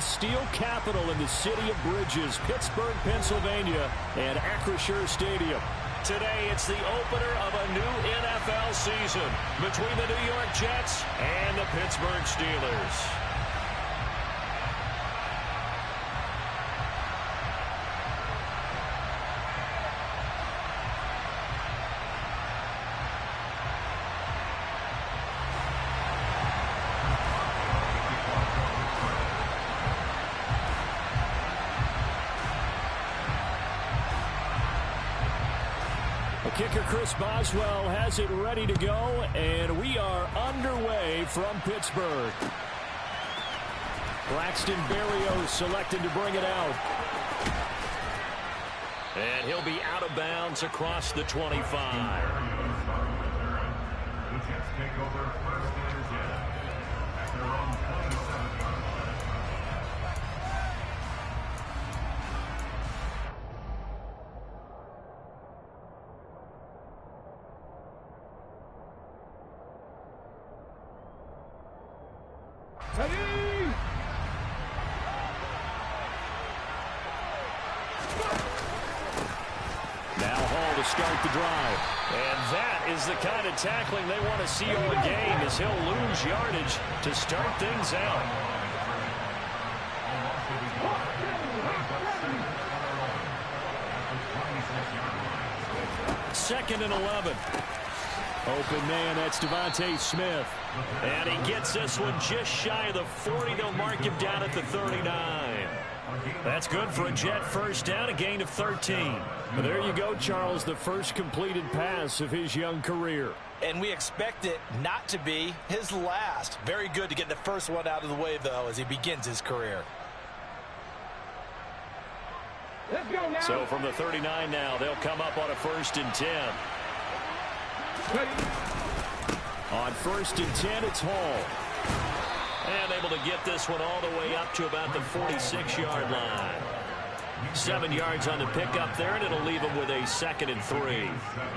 steel capital in the city of bridges, Pittsburgh, Pennsylvania, and Acrisure Stadium. Today, it's the opener of a new NFL season between the New York Jets and the Pittsburgh Steelers. Kicker Chris Boswell has it ready to go, and we are underway from Pittsburgh. Braxton Berrios selected to bring it out. And he'll be out of bounds across the 25. Start the drive. And that is the kind of tackling they want to see all game, as he'll lose yardage to start things out. Second and 11. Open man, that's Devontae Smith. And he gets this one just shy of the 40. They'll mark him down at the 39. That's good for a Jet first down, a gain of 13. Well, there you go, Charles, the first completed pass of his young career. And we expect it not to be his last. Very good to get the first one out of the way, though, as he begins his career. Let's go now. So from the 39 now, they'll come up on a 1st and 10. On 1st and 10, it's Hall. And able to get this one all the way up to about the 46-yard line. 7 yards on the pickup there, and it'll leave him with a 2nd and 3.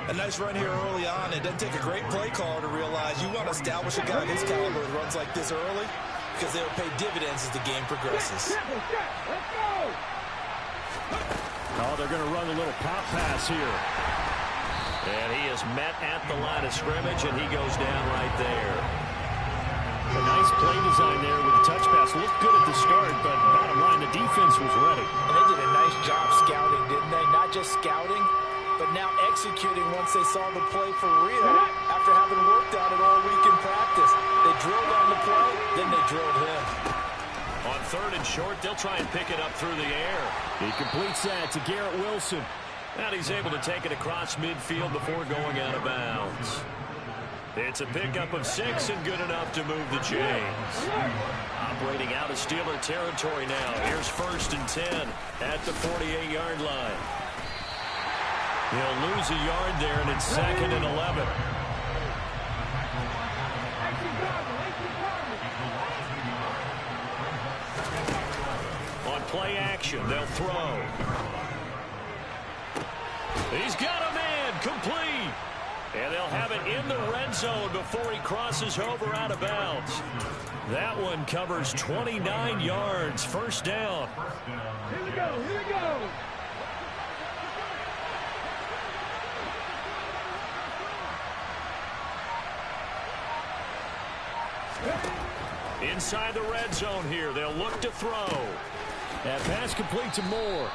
A nice run here early on. It doesn't take a great play caller to realize you want to establish a guy of his caliber who runs like this early, because they'll pay dividends as the game progresses. Oh, they're going to run a little pop pass here. And he is met at the line of scrimmage, and he goes down right there. A nice play design there with the touch pass. Looked good at the start, but bottom line, the defense was ready. And they did a nice job scouting, didn't they? Not just scouting, but now executing once they saw the play for real after having worked on it all week in practice. They drilled on the play, then they drilled him. On 3rd and short, they'll try and pick it up through the air. He completes that to Garrett Wilson. And he's able to take it across midfield before going out of bounds. It's a pickup of 6 and good enough to move the chains. Operating out of Steeler territory now. Here's 1st and 10 at the 48-yard line. He'll lose a yard there, and it's 2nd and 11. On play action, they'll throw. He's got a man, complete. And they'll have it in the red zone before he crosses over out of bounds. That one covers 29 yards, 1st down. Here we go, here we go. Inside the red zone here, they'll look to throw. That pass complete to Moore.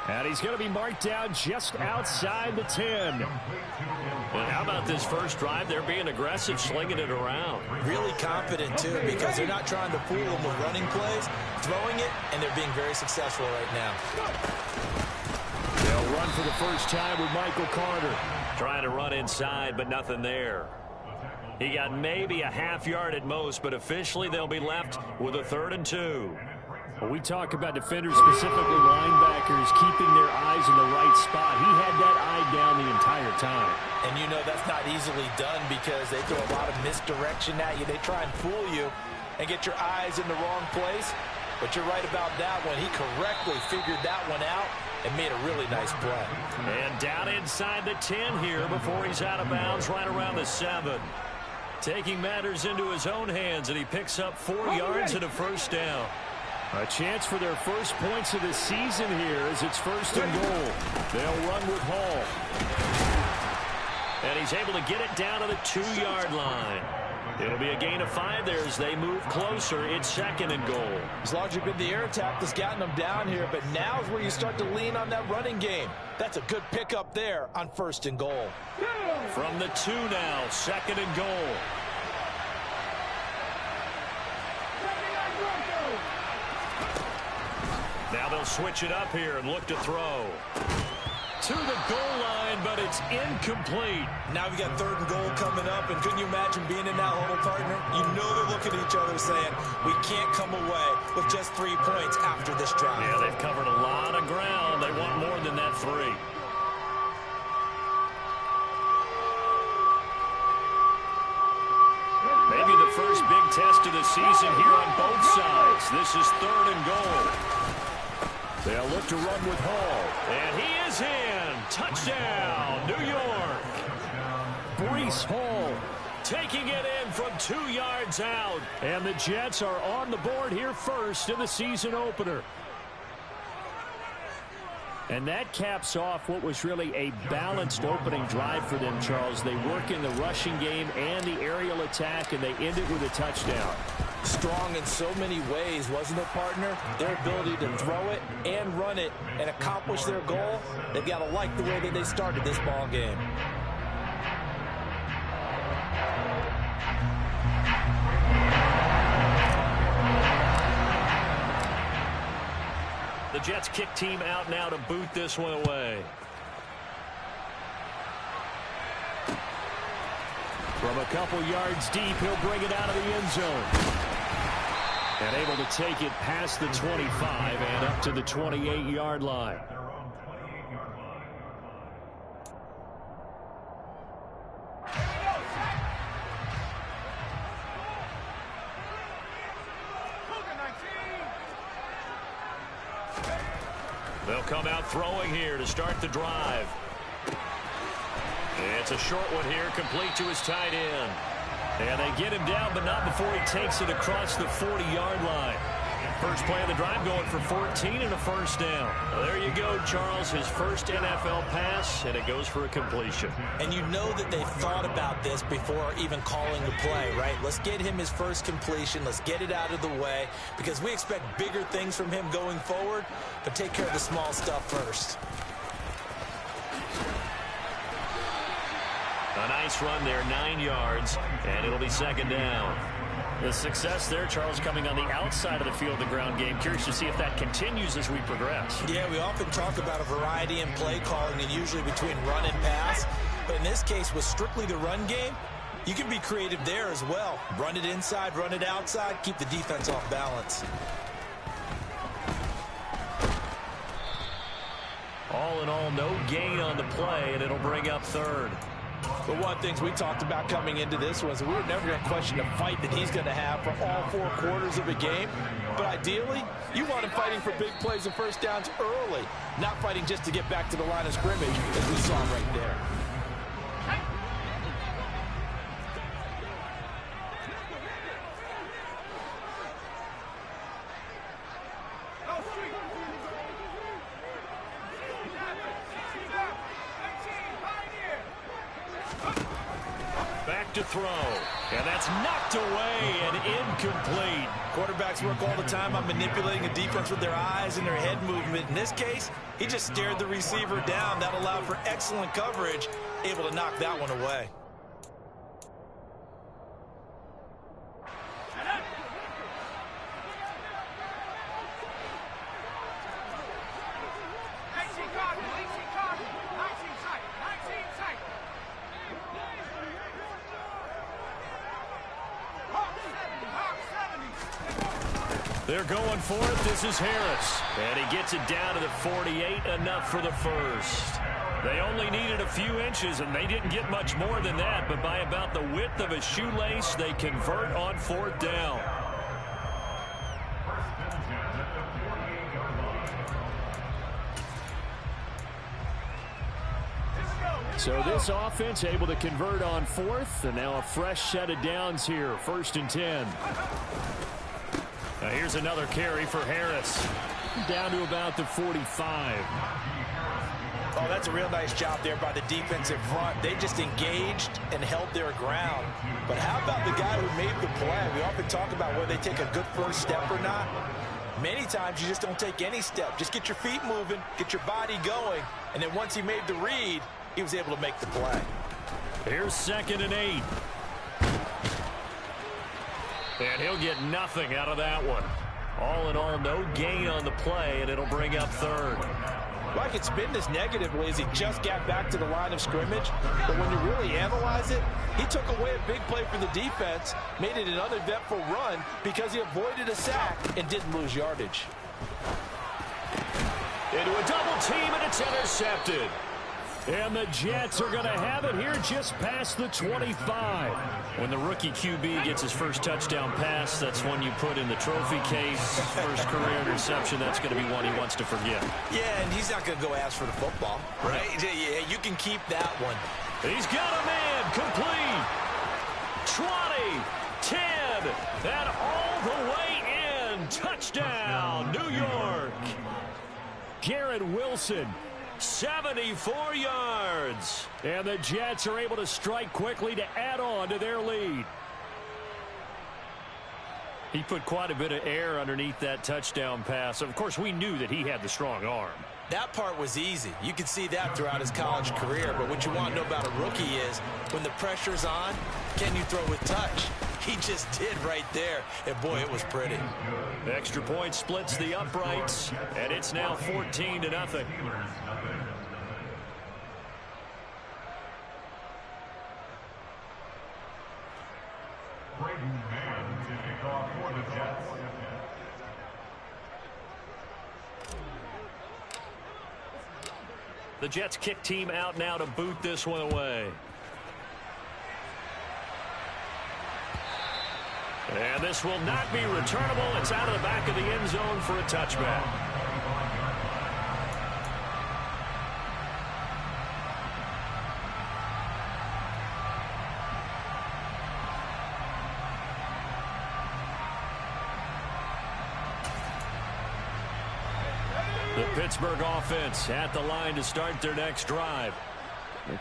And he's going to be marked down just outside the 10. And how about this first drive? They're being aggressive, slinging it around. Really confident, too, because they're not trying to fool them with running plays, throwing it, and they're being very successful right now. They'll run for the first time with Michael Carter. Trying to run inside, but nothing there. He got maybe a half yard at most, but officially they'll be left with a 3rd and 2. When we talk about defenders, specifically linebackers, keeping their eyes in the right spot, he had that eye down the entire time. And you know that's not easily done because they throw a lot of misdirection at you. They try and fool you and get your eyes in the wrong place. But you're right about that one. He correctly figured that one out and made a really nice play. And down inside the 10 here before he's out of bounds right around the 7. Taking matters into his own hands, and he picks up 4 yards and a 1st down. A chance for their first points of the season here as it's 1st and goal. They'll run with Hall. And he's able to get it down to the 2-yard line. It'll be a gain of 5 there as they move closer. It's 2nd and goal. It's largely been the air attack that's gotten them down here, but now is where you start to lean on that running game. That's a good pickup there on 1st and goal. From the 2 now, 2nd and goal. Now they'll switch it up here and look to throw. To the goal line, but it's incomplete. Now we got 3rd and goal coming up, and couldn't you imagine being in that huddle, partner? You know they're looking at each other saying, we can't come away with just 3 points after this drive. Yeah, they've covered a lot of ground. They want more than that 3. Maybe the first big test of the season here on both sides. This is 3rd and goal. They'll look to run with Hall. And he is in. Touchdown, New York. Breece Hall taking it in from 2 yards out. And the Jets are on the board here first in the season opener. And that caps off what was really a balanced opening drive for them, Charles. They work in the rushing game and the aerial attack, and they end it with a touchdown. Strong in so many ways, wasn't it, partner? Their ability to throw it and run it and accomplish their goal, they've got to like the way that they started this ball game. The Jets kick team out now to boot this one away. From a couple yards deep, he'll bring it out of the end zone. And able to take it past the 25 and up to the 28-yard line. They'll come out throwing here to start the drive. It's a short one here, complete to his tight end. And they get him down, but not before he takes it across the 40-yard line. First play of the drive going for 14 and a first down. Well, there you go, Charles, his first NFL pass, and it goes for a completion. And you know that they thought about this before even calling the play, right? Let's get him his first completion. Let's get it out of the way because we expect bigger things from him going forward, but take care of the small stuff first. A nice run there, 9 yards, and it'll be 2nd down. The success there, Charles, coming on the outside of the field, the ground game. Curious to see if that continues as we progress. Yeah, we often talk about a variety in play calling and usually between run and pass. But in this case, with strictly the run game, you can be creative there as well. Run it inside, run it outside, keep the defense off balance. All in all, no gain on the play, and it'll bring up 3rd. But one of the things we talked about coming into this was we were never going to question the fight that he's going to have for all 4 quarters of a game. But ideally, you want him fighting for big plays and first downs early, not fighting just to get back to the line of scrimmage, as we saw right there. To throw, and that's knocked away and incomplete. Quarterbacks work all the time on manipulating a defense with their eyes and their head movement. In this case, he just stared the receiver down. That allowed for excellent coverage, able to knock that one away. They're going for it. This is Harris. And he gets it down to the 48, enough for the first. They only needed a few inches, and they didn't get much more than that. But by about the width of a shoelace, they convert on 4th down. So this offense able to convert on 4th, and now a fresh set of downs here, 1st and 10. Here's another carry for Harris. Down to about the 45. Oh, that's a real nice job there by the defensive front. They just engaged and held their ground. But how about the guy who made the play? We often talk about whether they take a good first step or not. Many times you just don't take any step. Just get your feet moving, get your body going, and then once he made the read, he was able to make the play. Here's 2nd and 8. And he'll get nothing out of that one. All in all, no gain on the play, and it'll bring up 3rd. Well, I could spin this negatively as he just got back to the line of scrimmage. But when you really analyze it, he took away a big play for the defense, made it an uneventful run because he avoided a sack and didn't lose yardage. Into a double team, and it's intercepted. And the Jets are going to have it here just past the 25. When the rookie QB gets his first touchdown pass, that's one you put in the trophy case. First career interception, that's going to be one he wants to forget. Yeah, and he's not going to go ask for the football, right? Yeah, you can keep that one. He's got a man, complete. 20, 10, and all the way in. Touchdown, New York. Garrett Wilson. 74 yards. And the Jets are able to strike quickly to add on to their lead. He put quite a bit of air underneath that touchdown pass. Of course, we knew that he had the strong arm. That part was easy. You could see that throughout his college career. But what you want to know about a rookie is when the pressure's on, can you throw with touch? He just did right there. And, boy, it was pretty. Extra point splits the uprights, and it's now 14-0. The Jets kick team out now to boot this one away. And this will not be returnable. It's out of the back of the end zone for a touchback. The Pittsburgh offense at the line to start their next drive.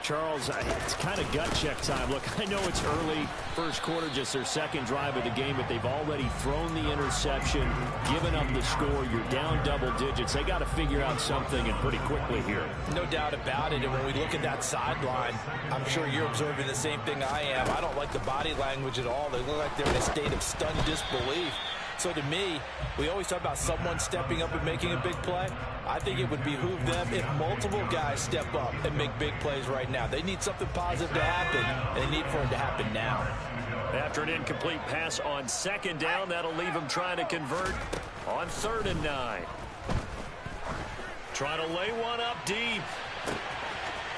Charles, it's kind of gut check time. Look, I know it's early, first quarter, just their second drive of the game, but they've already thrown the interception, given up the score. You're down double digits. They got to figure out something, and pretty quickly here. No doubt about it. And when we look at that sideline, I'm sure you're observing the same thing I am. I don't like the body language at all. They look like they're in a state of stunned disbelief. So to me, we always talk about someone stepping up and making a big play. I think it would behoove them if multiple guys step up and make big plays right now. They need something positive to happen, and they need for it to happen now. After an incomplete pass on second down, that'll leave him trying to convert on 3rd and 9. Trying to lay one up deep.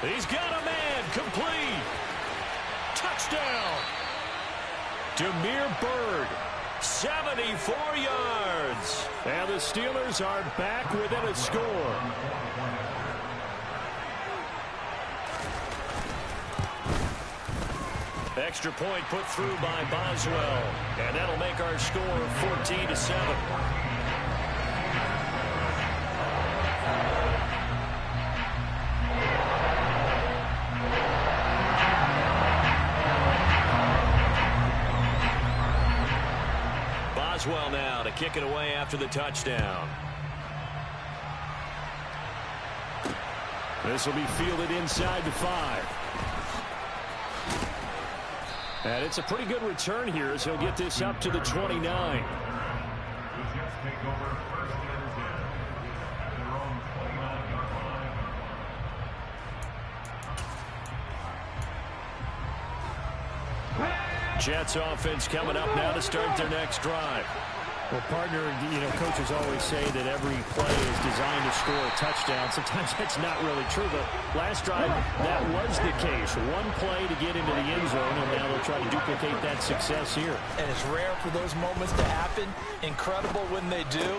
He's got a man, complete. Touchdown. Demir Bird. 74 yards. And the Steelers are back within a score. Extra point put through by Boswell. And that'll make our score 14-7. Boswell now to kick it away after the touchdown. This will be fielded inside the 5. And it's a pretty good return here as he'll get this up to the 29. Jets offense coming up now to start their next drive. Well, partner, coaches always say that every play is designed to score a touchdown. Sometimes that's not really true, but last drive, that was the case. One play to get into the end zone, and now they'll try to duplicate that success here. And it's rare for those moments to happen. Incredible when they do.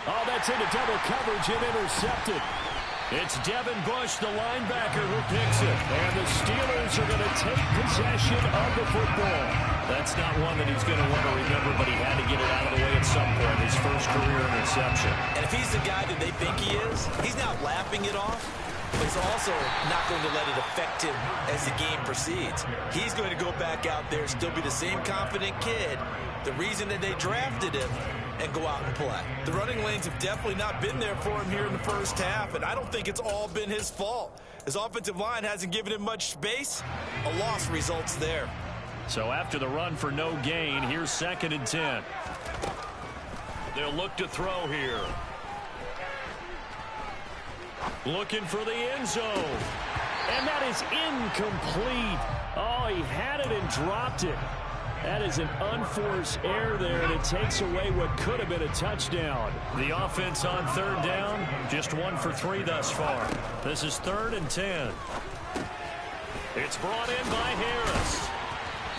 Oh, that's into double coverage and intercepted. It's Devin Bush, the linebacker, who picks it. And the Steelers are going to take possession of the football. That's not one that he's going to want to remember, but he had to get it out of the way at some point, his first career interception. And if he's the guy that they think he is, he's not laughing it off, but he's also not going to let it affect him as the game proceeds. He's going to go back out there, still be the same confident kid, the reason that they drafted him, and go out and play. The running lanes have definitely not been there for him here in the first half, and I don't think it's all been his fault. His offensive line hasn't given him much space. A loss results there. So after the run for no gain, here's 2nd and 10. They'll look to throw here. Looking for the end zone. And that is incomplete. Oh, he had it and dropped it. That is an unforced error there, and it takes away what could have been a touchdown. The offense on 3rd down, just 1 for 3 thus far. This is 3rd and 10. It's brought in by Harris.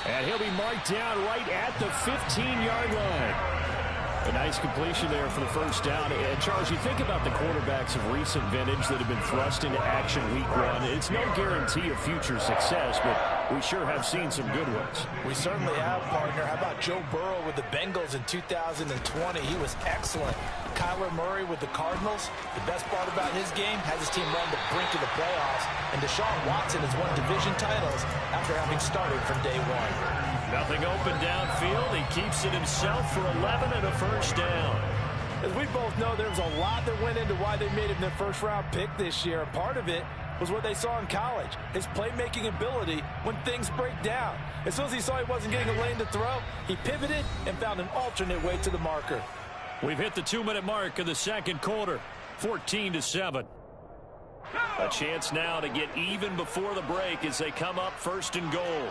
And he'll be marked down right at the 15-yard line. A nice completion there for the first down. And Charles, you think about the quarterbacks of recent vintage that have been thrust into action week 1. It's no guarantee of future success, but we sure have seen some good ones. We certainly have, partner. How about Joe Burrow with the Bengals in 2020? He was excellent. Kyler Murray with the Cardinals. The best part about his game, has his team run the brink of the playoffs. And Deshaun Watson has won division titles after having started from day 1. Nothing open downfield. He keeps it himself for 11 and a first down. As we both know, there was a lot that went into why they made him their first-round pick this year. Part of it was what they saw in college, his playmaking ability when things break down. As soon as he saw he wasn't getting a lane to throw, he pivoted and found an alternate way to the marker. We've hit the 2-minute mark of the second quarter, 14-7. A chance now to get even before the break as they come up 1st and goal.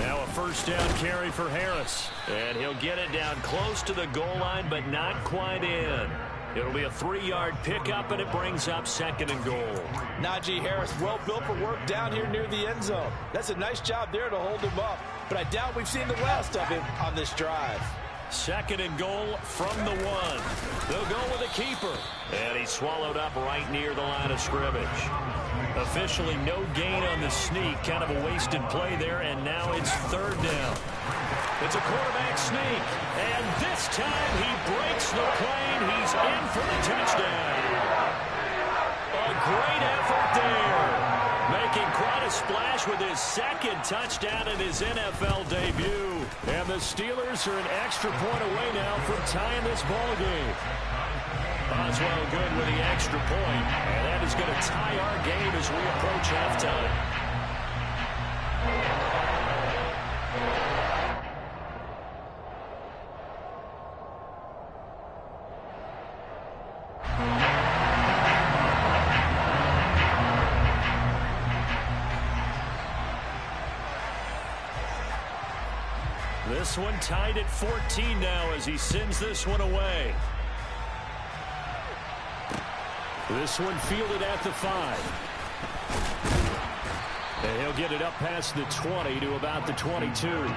Now a first down carry for Harris. And he'll get it down close to the goal line, but not quite in. It'll be a 3-yard pickup, and it brings up 2nd and goal. Najee Harris, well built for work down here near the end zone. That's a nice job there to hold him up. But I doubt we've seen the last of him on this drive. 2nd and goal from the 1. They'll go with a keeper. And he's swallowed up right near the line of scrimmage. Officially no gain on the sneak. Kind of a wasted play there, and now it's 3rd down. It's a quarterback sneak, and this time he breaks the plane. He's in for the touchdown. A great effort there. Making quite a splash with his 2nd touchdown in his NFL debut. And the Steelers are an extra point away now from tying this ball game. Boswell good with the extra point, and that is going to tie our game as we approach halftime. This one tied at 14 now as he sends this one away. This one fielded at the 5. And he'll get it up past the 20 to about the 22.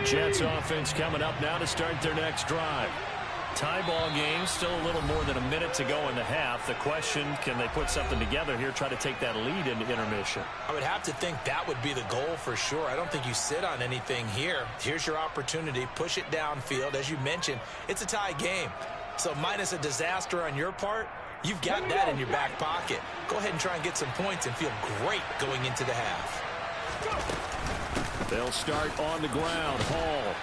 Jets offense coming up now to start their next drive. Tie ball game, still a little more than a minute to go in the half. The question, can they put something together here, try to take that lead into intermission? I would have to think that would be the goal for sure. I don't think you sit on anything here. Here's your opportunity. Push it downfield. As you mentioned, it's a tie game. So minus a disaster on your part, you've got that in your back pocket. Go ahead and try and get some points and feel great going into the half. They'll start on the ground. Hall.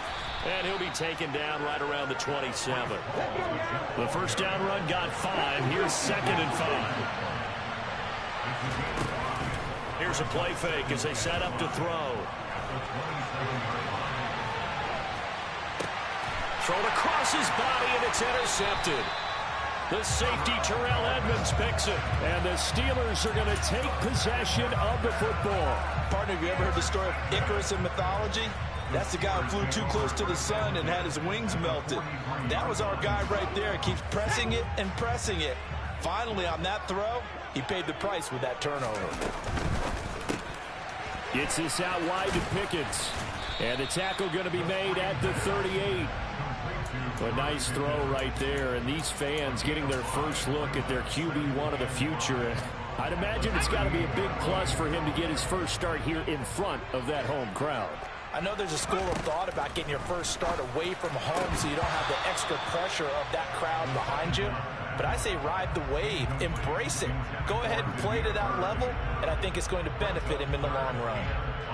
And he'll be taken down right around the 27. The first down run got 5. Here's 2nd and 5. Here's a play fake as they set up to throw. Thrown across his body, and it's intercepted. The safety, Terrell Edmonds, picks it. And the Steelers are going to take possession of the football. Partner, have you ever heard the story of Icarus in mythology? That's the guy who flew too close to the sun and had his wings melted. That was our guy right there. Keeps pressing it and pressing it. finally, on that throw, he paid the price with that turnover. Gets this out wide to Pickens. And the tackle going to be made at the 38. A nice throw right there. And these fans getting their first look at their QB1 of the future. I'd imagine it's got to be a big plus for him to get his first start here in front of that home crowd. I know there's a school of thought about getting your first start away from home so you don't have the extra pressure of that crowd behind you. But I say ride the wave. Embrace it. Go ahead and play to that level, and I think it's going to benefit him in the long run.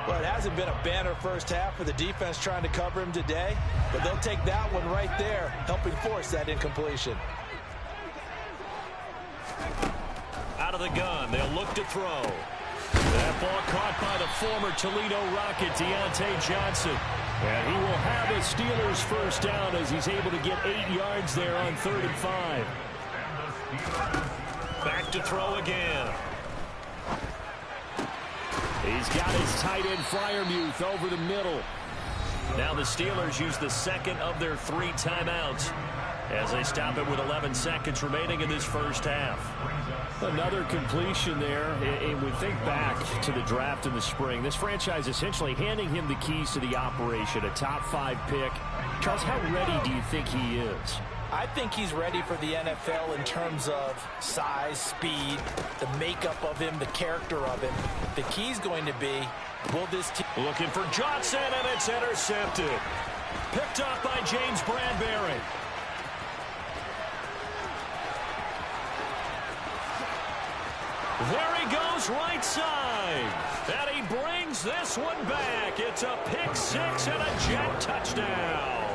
Well, it hasn't been a banner first half for the defense trying to cover him today, but they'll take that one right there, helping force that incompletion. Out of the gun, they'll look to throw. That ball caught by the former Toledo Rocket, Deontay Johnson. And he will have a Steelers first down as he's able to get 8 yards there on 3rd and 5. Back to throw again. He's got his tight end Freiermuth over the middle. Now the Steelers use the second of their 3 timeouts as they stop it with 11 seconds remaining in this first half. Another completion there, and we think back to the draft in the spring. This franchise essentially handing him the keys to the operation, a top 5 pick. Charles, how ready do you think he is? I think he's ready for the NFL in terms of size, speed, the makeup of him, the character of him. The key's going to be, will this team... Looking for Johnson, and it's intercepted. Picked up by James Bradbury. There he goes, right side. And he brings this one back. It's a pick 6 and a jet touchdown.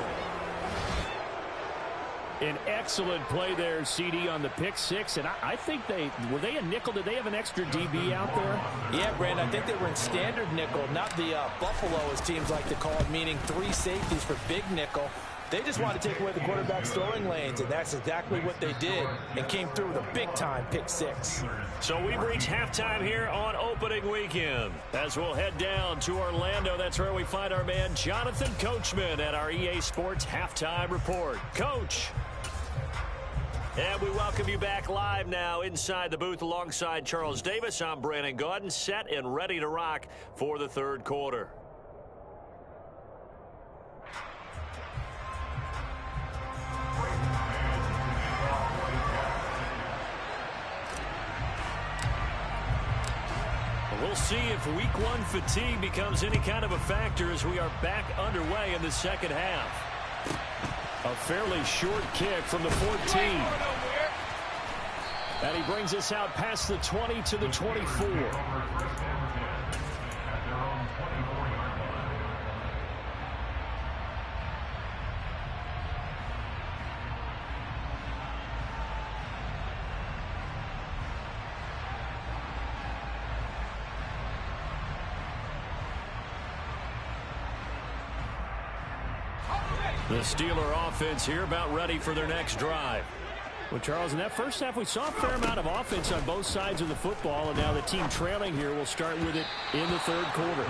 An excellent play there, CD, on the pick 6. And I think were they a nickel? Did they have an extra DB out there? Yeah, Brandon, I think they were in standard nickel, not the Buffalo, as teams like to call it, meaning 3 safeties for big nickel. They just wanted to take away the quarterback's throwing lanes, and that's exactly what they did, and came through with a big-time pick 6. So we've reached halftime here on opening weekend. As we'll head down to Orlando, that's where we find our man Jonathan Coachman at our EA Sports Halftime Report. Coach. And we welcome you back live now inside the booth alongside Charles Davis. I'm Brandon Gaudin, set and ready to rock for the third quarter. We'll see if week 1 fatigue becomes any kind of a factor as we are back underway in the second half. A fairly short kick from the 14. And he brings us out past the 20 to the 24. The Steeler offense here about ready for their next drive. Well, Charles, in that first half, we saw a fair amount of offense on both sides of the football, and now the team trailing here will start with it in the third quarter.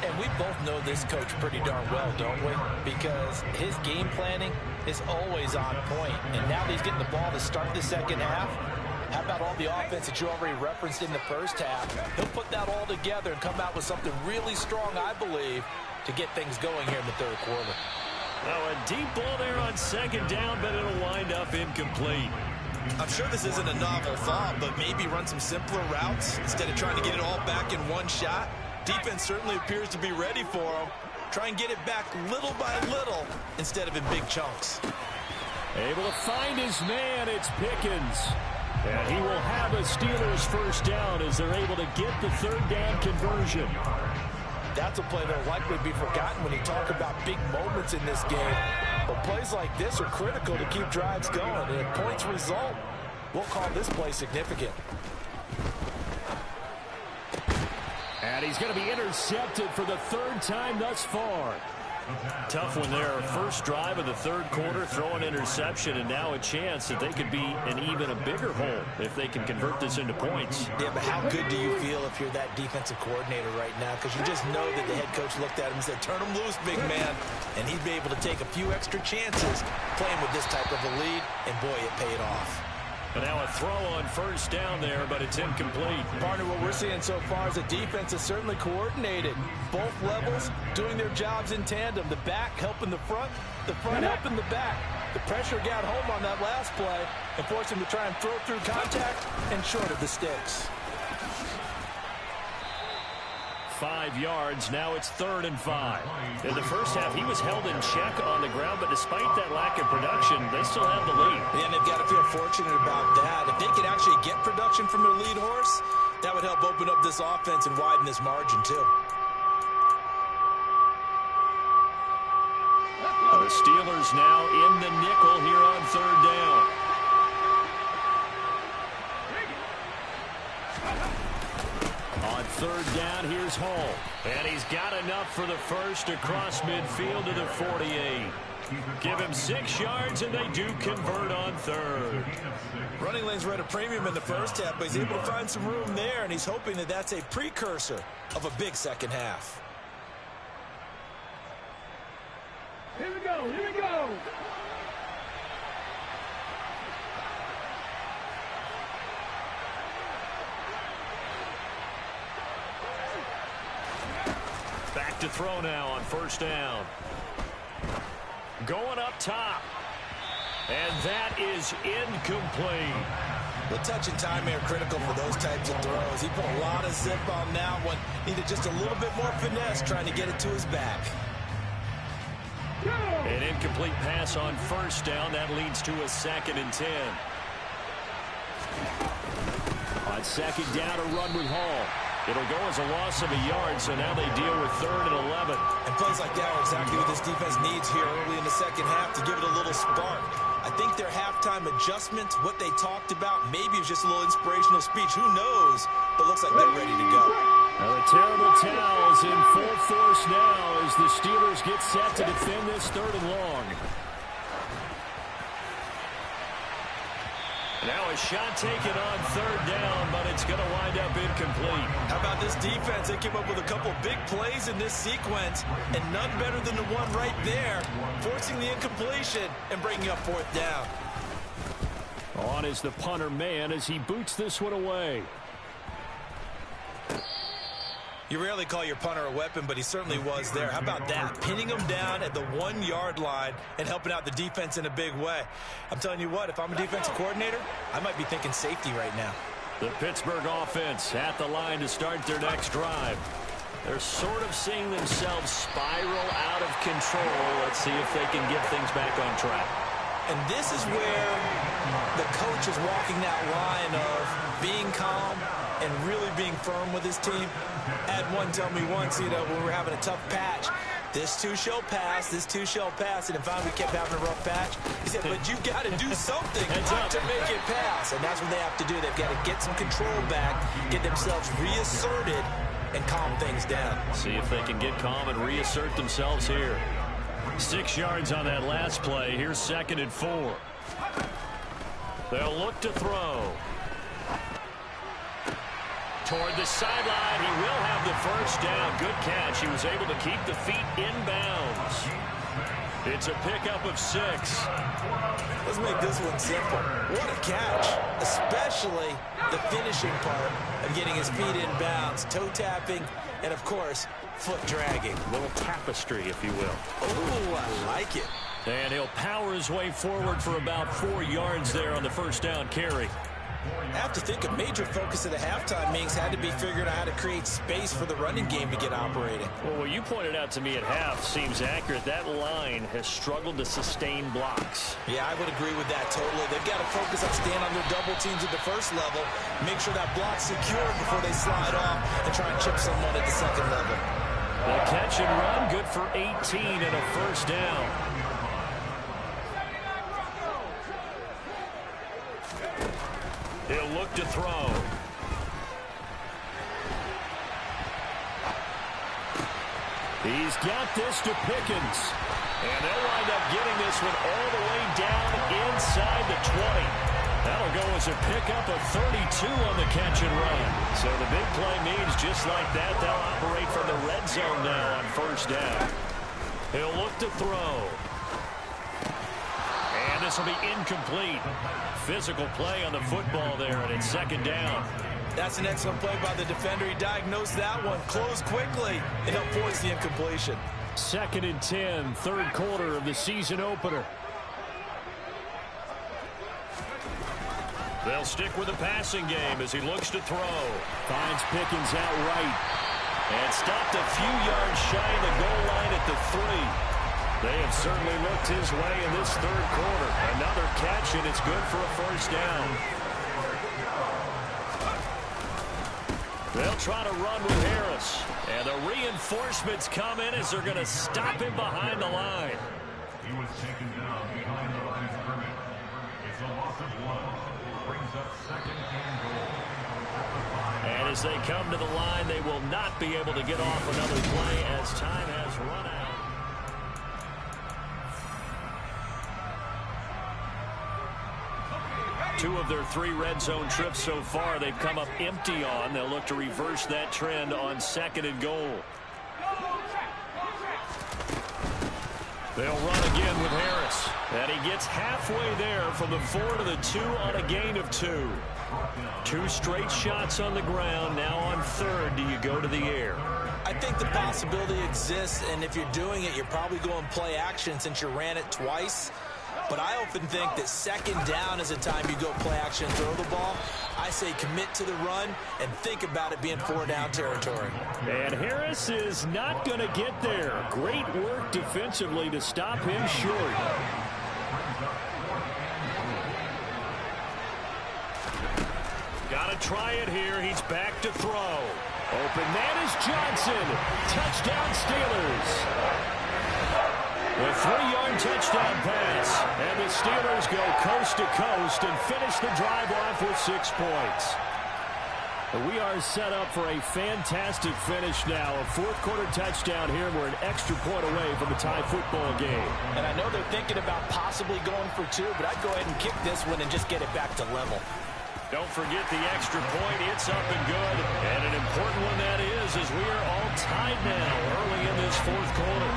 And we both know this coach pretty darn well, don't we? Because his game planning is always on point. And now that he's getting the ball to start the second half, how about all the offense that you already referenced in the first half? He'll put that all together and come out with something really strong, I believe, to get things going here in the third quarter. Oh, a deep ball there on second down, but it'll wind up incomplete. I'm sure this isn't a novel thought, but maybe run some simpler routes instead of trying to get it all back in one shot. Defense certainly appears to be ready for him. Try and get it back little by little instead of in big chunks. Able to find his man, it's Pickens. And he will have a Steelers first down as they're able to get the third down conversion. That's a play that will likely be forgotten when you talk about big moments in this game. But plays like this are critical to keep drives going. And if points result, we'll call this play significant. And he's going to be intercepted for the 3rd time thus far. Tough one there. First drive of the third quarter, throw an interception, and now a chance that they could be in even a bigger hole if they can convert this into points. Yeah, but how good do you feel if you're that defensive coordinator right now? Because you just know that the head coach looked at him and said, turn him loose, big man. And he'd be able to take a few extra chances playing with this type of a lead, and boy, it paid off. And now a throw on first down there, but it's incomplete. Partner, what we're seeing so far is the defense is certainly coordinated. Both levels doing their jobs in tandem. The back helping the front helping the back. The pressure got home on that last play and forced him to try and throw through contact and short of the sticks. 5 yards. Now it's 3rd and 5. In the first half, he was held in check on the ground, but despite that lack of production, they still have the lead. And they've got to feel fortunate about that. If they could actually get production from their lead horse, that would help open up this offense and widen this margin, too. The Steelers now in the nickel here on 3rd down. On 3rd down, here's Hall. And he's got enough for the first across midfield to the 48. Give him 6 yards, and they do convert on 3rd. Running lanes were at a premium in the first half, but he's able to find some room there, and he's hoping that that's a precursor of a big second half. Here we go, here we go. Back to throw now on 1st down. Going up top. And that is incomplete. The touch and time are critical for those types of throws. He put a lot of zip on that one. Needed just a little bit more finesse trying to get it to his back. An incomplete pass on 1st down. That leads to a 2nd and 10. On 2nd down, a run with Hall. It'll go as a loss of a yard, so now they deal with 3rd and 11. And plays like that are exactly what this defense needs here early in the second half to give it a little spark. I think their halftime adjustments, what they talked about, maybe it was just a little inspirational speech. Who knows? But looks like they're ready to go. Now the terrible towel is in full force now as the Steelers get set to defend this 3rd and long. Now a shot taken on 3rd down, but it's going to wind up incomplete. How about this defense? They came up with a couple big plays in this sequence, and none better than the one right there, forcing the incompletion and bringing up 4th down. On is the punter man as he boots this one away. You rarely call your punter a weapon, but he certainly was there. How about that? Pinning him down at the 1-yard line and helping out the defense in a big way. I'm telling you what, if I'm a defensive coordinator, I might be thinking safety right now. The Pittsburgh offense at the line to start their next drive. They're sort of seeing themselves spiral out of control. Let's see if they can get things back on track. And this is where the coach is walking that line of being calm and really being firm with his team. Had one tell me once, when we were having a tough patch, this too shall pass, this too shall pass, and if we kept having a rough patch, he said, but you've got to do something to make it pass, and that's what they have to do. They've got to get some control back, get themselves reasserted, and calm things down. See if they can get calm and reassert themselves here. 6 yards on that last play. Here's 2nd and 4. They'll look to throw. Toward the sideline, he will have the first down. Good catch. He was able to keep the feet in bounds. It's a pickup of 6. Let's make this one simple. What a catch, especially the finishing part of getting his feet in bounds, toe tapping, and of course, foot dragging. A little tapestry, if you will. Oh, I like it. And he'll power his way forward for about 4 yards there on the first down carry. I have to think a major focus of the halftime meetings had to be figuring out how to create space for the running game to get operating. Well, what you pointed out to me at half seems accurate. That line has struggled to sustain blocks. Yeah, I would agree with that totally. They've got to focus on staying on their double teams at the first level, make sure that block's secure before they slide off and try and chip someone at the second level. The catch and run, good for 18 and a first down. He'll look to throw. He's got this to Pickens. And they'll wind up getting this one all the way down inside the 20. That'll go as a pickup of 32 on the catch and run. So the big play means just like that, they'll operate from the red zone now on first down. He'll look to throw. And And this will be incomplete. Physical play on the football there, and it's second down. That's an excellent play by the defender. He diagnosed that one, closed quickly, and helped force the incompletion. 2nd and 10, third quarter of the season opener. They'll stick with the passing game as he looks to throw. Finds Pickens out right. And stopped a few yards shy of the goal line at the 3. They have certainly looked his way in this third quarter. Another catch, and it's good for a first down. They'll try to run with Harris. And the reinforcements come in as they're going to stop him behind the line. He was taken down behind the line of scrimmage. It's a loss of 1. Brings up 2nd and goal. And as they come to the line, they will not be able to get off another play as time has run out. Two of their 3 red zone trips so far, they've come up empty on. They'll look to reverse that trend on 2nd and goal. They'll run again with Harris. And he gets halfway there from the 4 to the 2 on a gain of 2. 2 straight shots on the ground. Now on 3rd, do you go to the air? I think the possibility exists, and if you're doing it, you're probably going play action since you ran it twice. But I often think that 2nd down is a time you go play action and throw the ball. I say commit to the run and think about it being 4-down territory. And Harris is not going to get there. Great work defensively to stop him short. Got to try it here. He's back to throw. Open man is Johnson. Touchdown Steelers. A 3-yard touchdown pass. And the Steelers go coast to coast and finish the drive off with 6 points. We are set up for a fantastic finish now. A 4th quarter touchdown here. We're an extra point away from a tie football game. And I know they're thinking about possibly going for 2, but I'd go ahead and kick this one and just get it back to level. Don't forget the extra point. It's up and good. And an important one that is, as we are all tied now early in this 4th quarter.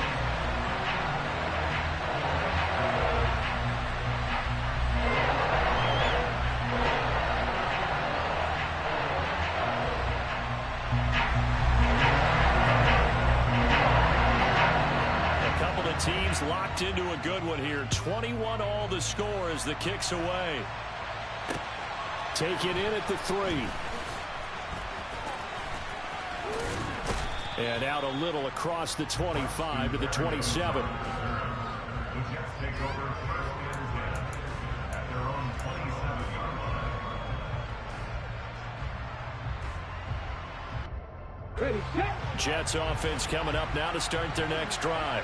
Teams locked into a good one here. 21 all the score as the kick's away. Take it in at the 3. And out a little across the 25 to the 27. The Jets take over 1st and 10 at their own 27-yard line. Ready, set. Jets offense coming up now to start their next drive.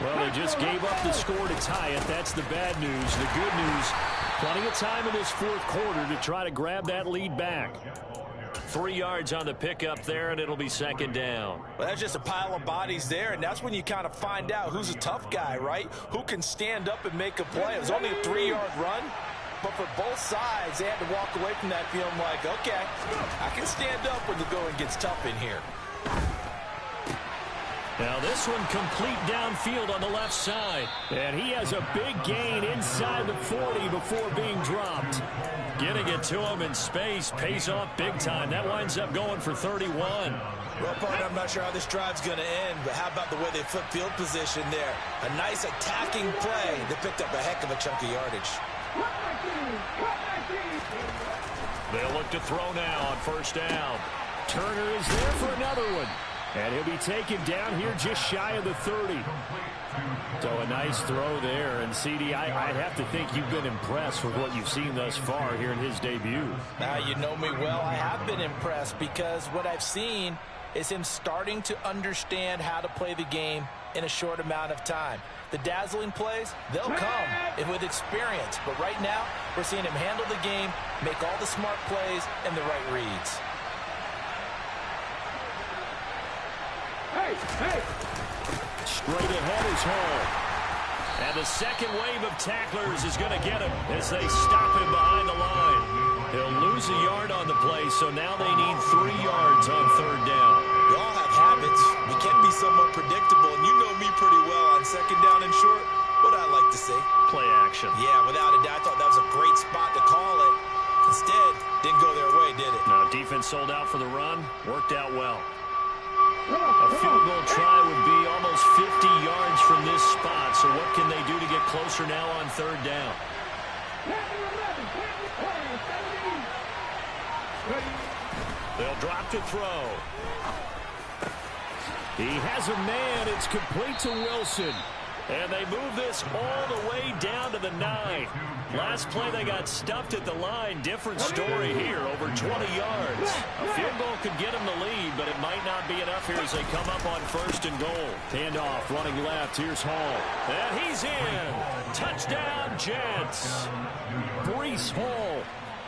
Well, they just gave up the score to tie it. That's the bad news. The good news, plenty of time in this 4th quarter to try to grab that lead back. 3 yards on the pickup there, and it'll be 2nd down. Well, that's just a pile of bodies there, and that's when you kind of find out who's a tough guy, right? Who can stand up and make a play. It was only a 3-yard run, but for both sides, they had to walk away from that feeling like, okay, I can stand up when the going gets tough in here. Now this one complete downfield on the left side. And he has a big gain inside the 40 before being dropped. Getting it to him in space pays off big time. That winds up going for 31. Well, partner, I'm not sure how this drive's going to end, but how about the way they flip field position there? A nice attacking play that picked up a heck of a chunk of yardage. They'll look to throw now on 1st down. Turner is there for another one. And he'll be taken down here just shy of the 30. So a nice throw there. And, CD, I'd have to think you've been impressed with what you've seen thus far here in his debut. Now, you know me well. I have been impressed because what I've seen is him starting to understand how to play the game in a short amount of time. The dazzling plays, they'll come with experience. But right now, we're seeing him handle the game, make all the smart plays, and the right reads. Hey. Straight ahead is Hall. And the second wave of tacklers is going to get him as they stop him behind the line. He'll lose a yard on the play, so now they need 3 yards on 3rd down. We all have habits. We can be somewhat predictable, and you know me pretty well on 2nd down and short. What I like to say, play action. Yeah, without a doubt. I thought that was a great spot to call it. Instead, didn't go their way, did it? No, defense sold out for the run. Worked out well. A field goal try would be almost 50 yards from this spot. So what can they do to get closer now on third down? They'll drop to throw. He has a man. It's complete to Wilson. And they move this all the way down to the 9. Last play, they got stuffed at the line. Different story here, over 20 yards. A field goal could get them the lead, but it might not be enough here as they come up on first and goal. Handoff, running left. Here's Hall. And he's in. Touchdown, Jets. Breece Hall.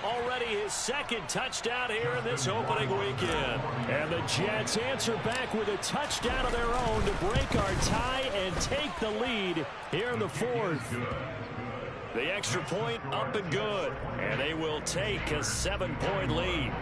Already his second touchdown here in this opening weekend. And the Jets answer back with a touchdown of their own to break our tie and take the lead here in the fourth. The extra point up and good. And they will take a 7-point lead.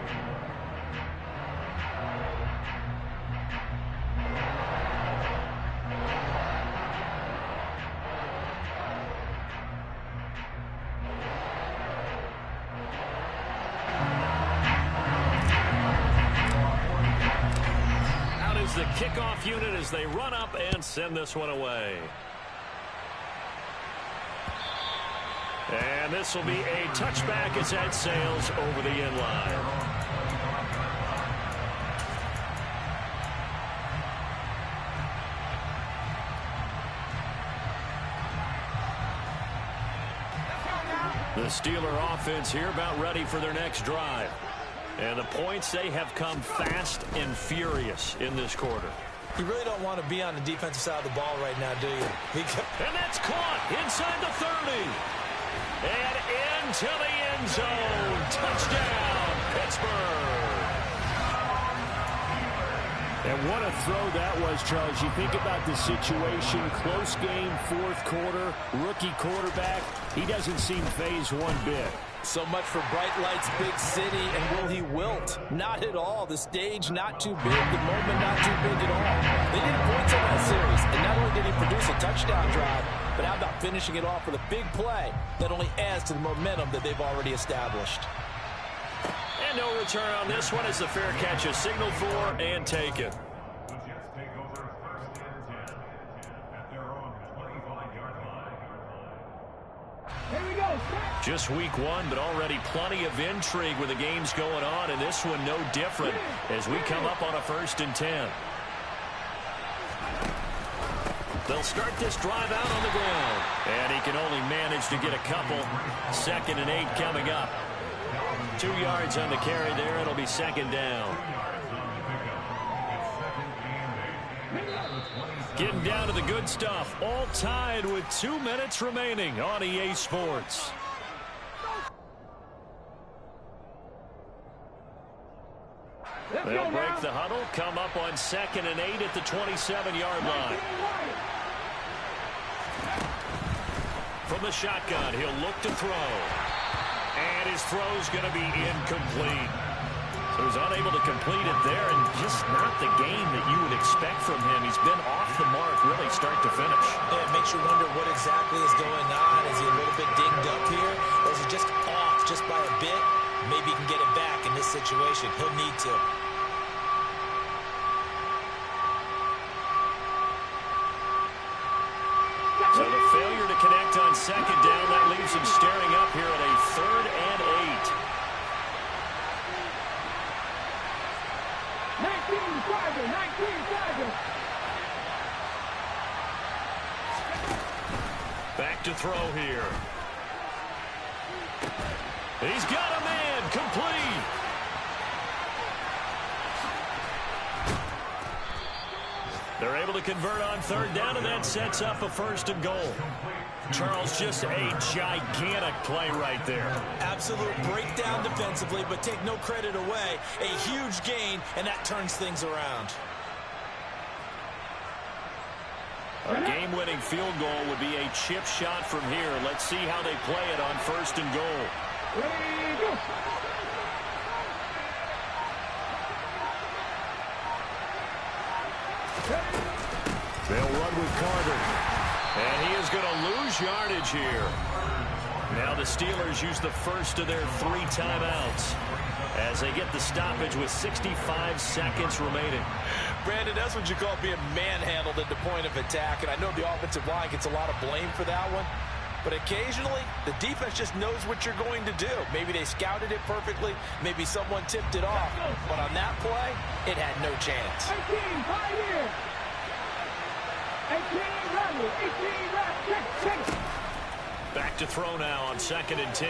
The kickoff unit as they run up and send this one away. And this will be a touchback as that sails over the end line. The Steeler offense here about ready for their next drive. And the points, they have come fast and furious in this quarter. You really don't want to be on the defensive side of the ball right now, do you? And that's caught inside the 30. And into the end zone. Touchdown, Pittsburgh. And what a throw that was, Charles. You think about the situation, close game, fourth quarter, rookie quarterback. He doesn't seem fazed one bit. So much for bright lights, big city, and will he wilt? Not at all. The stage not too big, the moment not too big at all. They needed points in that series, and not only did he produce a touchdown drive, but how about finishing it off with a big play that only adds to the momentum that they've already established. And no return on this one as the fair catch is signaled for and taken. The Jets take over first and 10 at their own 25-yard line. Here we go. Just week one, but already plenty of intrigue with the games going on, and this one no different as we come up on a first and 10. They'll start this drive out on the ground, and he can only manage to get a couple. 2nd and 8 coming up. 2 yards on the carry there. It'll be second down. Getting down to the good stuff. All tied with 2 minutes remaining on EA Sports. They'll break the huddle, come up on 2nd and 8 at the 27-yard line. From the shotgun, he'll look to throw. And his throw's going to be incomplete. So he's unable to complete it there, and just not the game that you would expect from him. He's been off the mark really start to finish. Yeah, it makes you wonder what exactly is going on. Is he a little bit dinged up here, or is he just off just by a bit? Maybe he can get it back in this situation. He'll need to. So the failure to connect on second down, that leaves him staring up here at a 3rd and 8. 19-5. Back to throw here. He's got a man, complete. They're able to convert on 3rd down, and that sets up a 1st and goal. Charles, just a gigantic play right there. Absolute breakdown defensively, but take no credit away. A huge gain, and that turns things around. A game-winning field goal would be a chip shot from here. Let's see how they play it on 1st and goal. Ready, go. They'll run with Carter. And he is going to lose yardage here. Now the Steelers use the first of their 3 timeouts as they get the stoppage with 65 seconds remaining. Brandon, that's what you call being manhandled at the point of attack. And I know the offensive line gets a lot of blame for that one. But occasionally, the defense just knows what you're going to do. Maybe they scouted it perfectly. Maybe someone tipped it off. But on that play, it had no chance. 18, 5 here. 18, run. 18, run. Check. Back to throw now on 2nd and 10.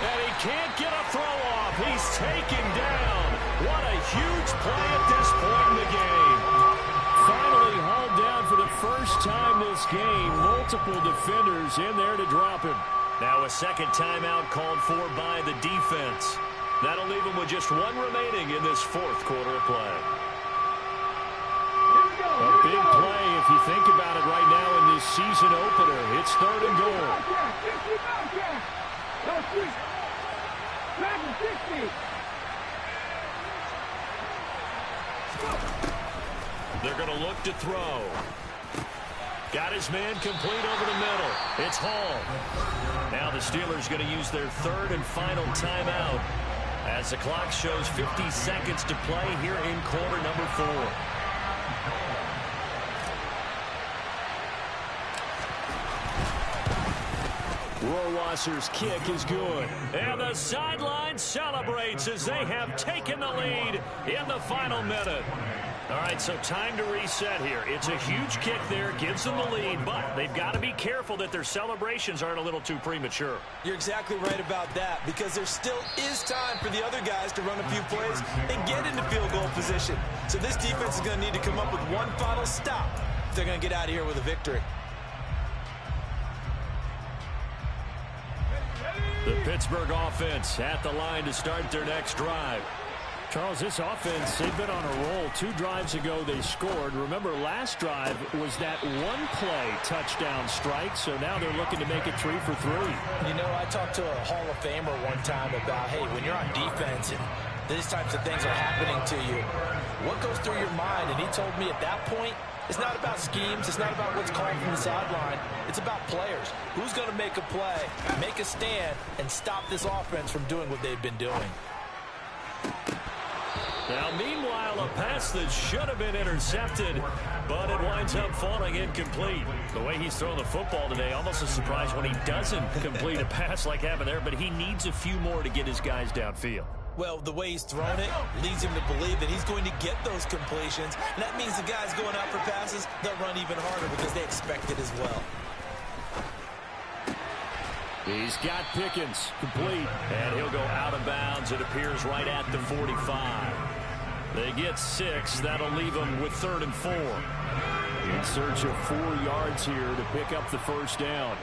And he can't get a throw off. He's taken down. What a huge play at this point in the game. Finally hauled down for the first time this game. Multiple defenders in there to drop him. Now a second timeout called for by the defense. That'll leave him with just 1 remaining in this 4th quarter of play. A big play if you think about it right now in this season opener. It's 3rd and goal. They're going to look to throw. Got his man complete over the middle. It's Hall. Now the Steelers going to use their 3rd and final timeout as the clock shows 50 seconds to play here in quarter number 4. Rohrwasser's kick is good. And the sideline celebrates as they have taken the lead in the final minute. All right, so time to reset here. It's a huge kick there, gives them the lead, but they've got to be careful that their celebrations aren't a little too premature. You're exactly right about that, because there still is time for the other guys to run a few plays and get into field goal position. So this defense is going to need to come up with one final stop if they're going to get out of here with a victory. The Pittsburgh offense at the line to start their next drive. Charles, this offense, they've been on a roll. 2 drives ago they scored. Remember, last drive was that 1-play touchdown strike, so now they're looking to make it 3 for 3. You know, I talked to a Hall of Famer one time about, hey, when you're on defense and these types of things are happening to you, what goes through your mind? And he told me at that point, it's not about schemes. It's not about what's called from the sideline. It's about players. Who's going to make a play, make a stand, and stop this offense from doing what they've been doing? Now, meanwhile, a pass that should have been intercepted, but it winds up falling incomplete. The way he's thrown the football today, almost a surprise when he doesn't complete a pass like happened there, but he needs a few more to get his guys downfield. Well, the way he's thrown it leads him to believe that he's going to get those completions. And that means the guys going out for passes, they'll run even harder because they expect it as well. He's got Pickens complete. And he'll go out of bounds, it appears, right at the 45. They get 6. That'll leave them with 3rd and 4. In search of 4 yards here to pick up the first down.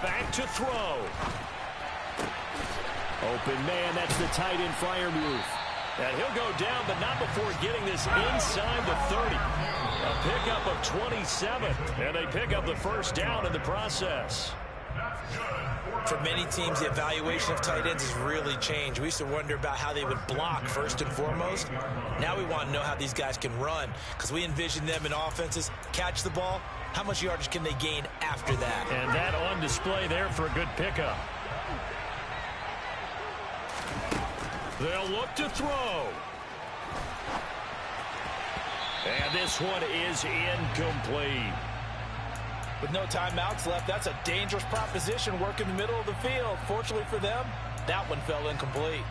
Back to throw. Open man, that's the tight end Freiermuth. And he'll go down, but not before getting this inside the 30. A pickup of 27, and they pick up the first down in the process. For many teams, the evaluation of tight ends has really changed. We used to wonder about how they would block first and foremost. Now we want to know how these guys can run, because we envision them in offenses, catch the ball, how much yardage can they gain after that? And that on display there for a good pickup. They'll look to throw. And this one is incomplete. With no timeouts left, that's a dangerous proposition. Work in the middle of the field. Fortunately for them, that one fell incomplete.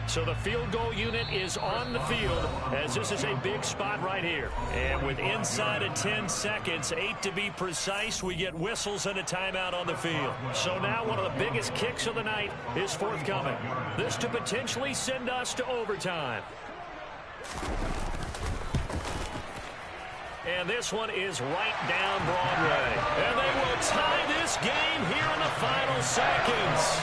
So the field goal unit is on the field as this is a big spot right here. And with inside of 10 seconds, 8 to be precise, we get whistles and a timeout on the field. So now one of the biggest kicks of the night is forthcoming. This to potentially send us to overtime. And this one is right down Broadway. And they will tie this game here in the final seconds.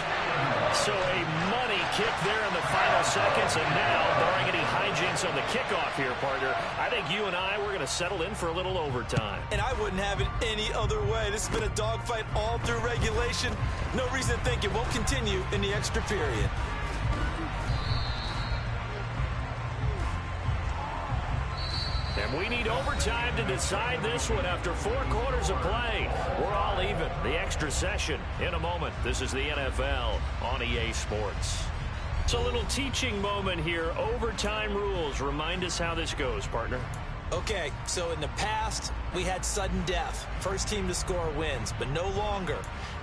So a money kick there in the final seconds, and now, barring any hijinks on the kickoff here, partner, I think you and I, we're going to settle in for a little overtime. And I wouldn't have it any other way. This has been a dogfight all through regulation. No reason to think it won't continue in the extra period. And we need overtime to decide this one after 4 quarters of play. We're all even. The extra session in a moment. This is the NFL on EA Sports. It's a little teaching moment here. Overtime rules. Remind us how this goes, partner. Okay, so in the past, we had sudden death. First team to score wins, but no longer.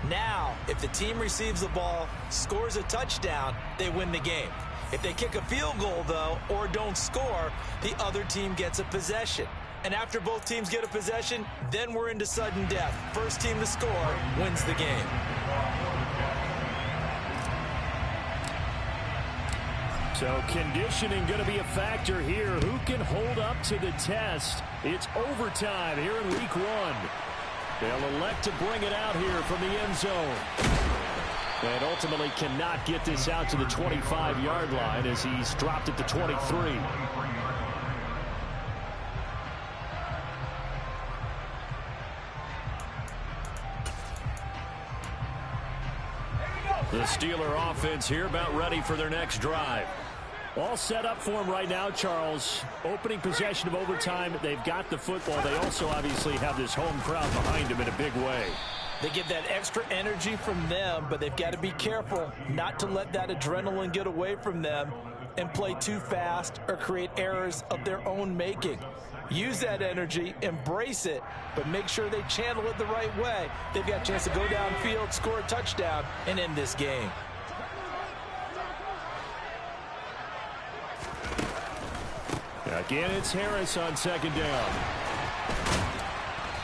Now, if the team receives the ball, scores a touchdown, they win the game. If they kick a field goal, though, or don't score, the other team gets a possession. And after both teams get a possession, then we're into sudden death. First team to score wins the game. So conditioning going to be a factor here. Who can hold up to the test? It's overtime here in week 1. They'll elect to bring it out here from the end zone. And ultimately cannot get this out to the 25-yard line as he's dropped it to 23. The Steeler offense here about ready for their next drive. All set up for him right now, Charles. Opening possession of overtime. They've got the football. They also obviously have this home crowd behind them in a big way. They get that extra energy from them, but they've got to be careful not to let that adrenaline get away from them and play too fast or create errors of their own making. Use that energy, embrace it, but make sure they channel it the right way. They've got a chance to go downfield, score a touchdown, and end this game. Again, it's Harris on second down.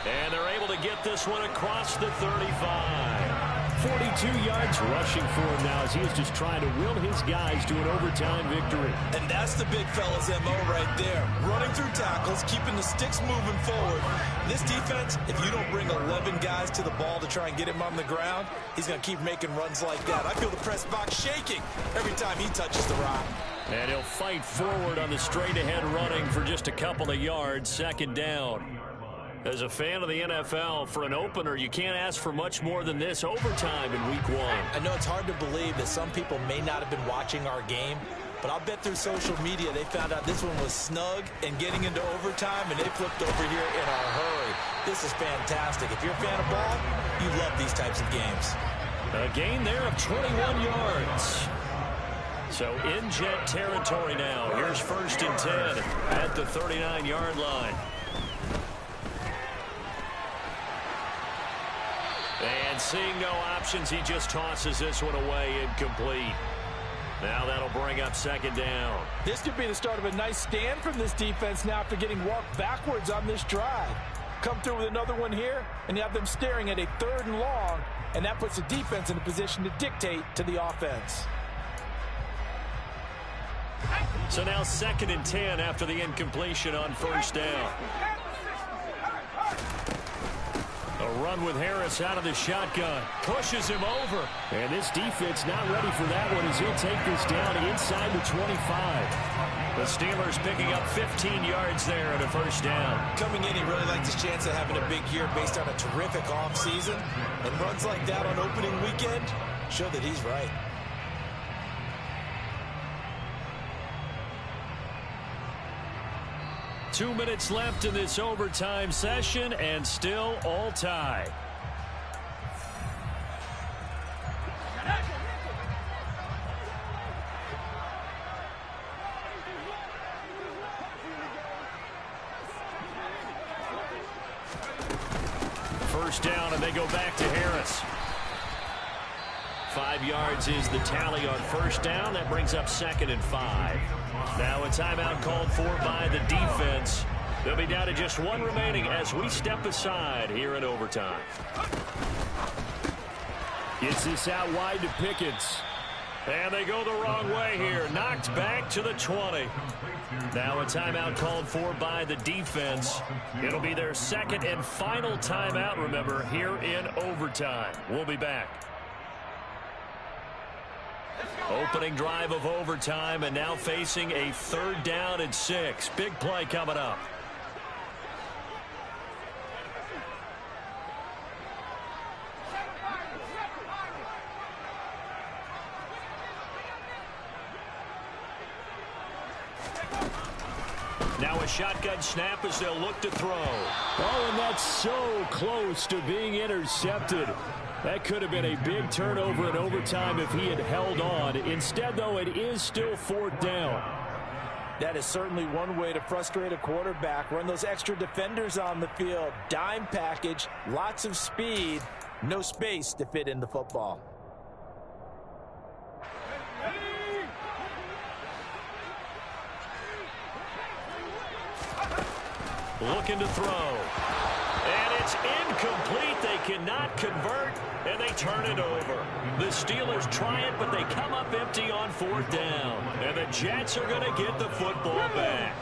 And they're able to get this one across the 35. 42 yards rushing for him now as he is just trying to will his guys to an overtime victory. And that's the big fella's MO right there. Running through tackles, keeping the sticks moving forward. This defense, if you don't bring 11 guys to the ball to try and get him on the ground, he's going to keep making runs like that. I feel the press box shaking every time he touches the rock. And he'll fight forward on the straight-ahead running for just a couple of yards, second down. As a fan of the NFL, for an opener, you can't ask for much more than this overtime in week 1. I know it's hard to believe that some people may not have been watching our game, but I'll bet through social media they found out this one was snug and getting into overtime, and they flipped over here in a hurry. This is fantastic. If you're a fan of ball, you love these types of games. A gain there of 21 yards. So in jet territory now. Here's 1st and 10 at the 39-yard line. And seeing no options, he just tosses this one away, incomplete. Now that'll bring up second down. This could be the start of a nice stand from this defense now after getting walked backwards on this drive. Come through with another one here, and you have them staring at a 3rd and long, and that puts the defense in a position to dictate to the offense. So now 2nd and 10 after the incompletion on 1st down. A run with Harris out of the shotgun. Pushes him over. And this defense not ready for that one as he'll take this down inside the 25. The Steelers picking up 15 yards there at a 1st down. Coming in, he really likes his chance of having a big year based on a terrific offseason. And runs like that on opening weekend show that he's right. Two minutes left in this overtime session, and still all tied. First down, and they go back to Harris. 5 yards is the tally on 1st down. That brings up 2nd and 5. Now a timeout called for by the defense. They'll be down to just one remaining as we step aside here in overtime. Gets this out wide to Pickens. And they go the wrong way here. Knocked back to the 20. Now a timeout called for by the defense. It'll be their 2nd and final timeout, remember, here in overtime. We'll be back. Opening drive of overtime, and now facing a 3rd down and 6. Big play coming up. Now a shotgun snap as they'll look to throw. Oh, and that's so close to being intercepted. That could have been a big turnover in overtime if he had held on. Instead, though, it is still 4th down. That is certainly one way to frustrate a quarterback. Run those extra defenders on the field. Dime package, lots of speed, no space to fit in the football. Looking to throw. And it's incomplete. They cannot convert, and they turn it over. The Steelers try it, but they come up empty on 4th down. And the Jets are going to get the football back.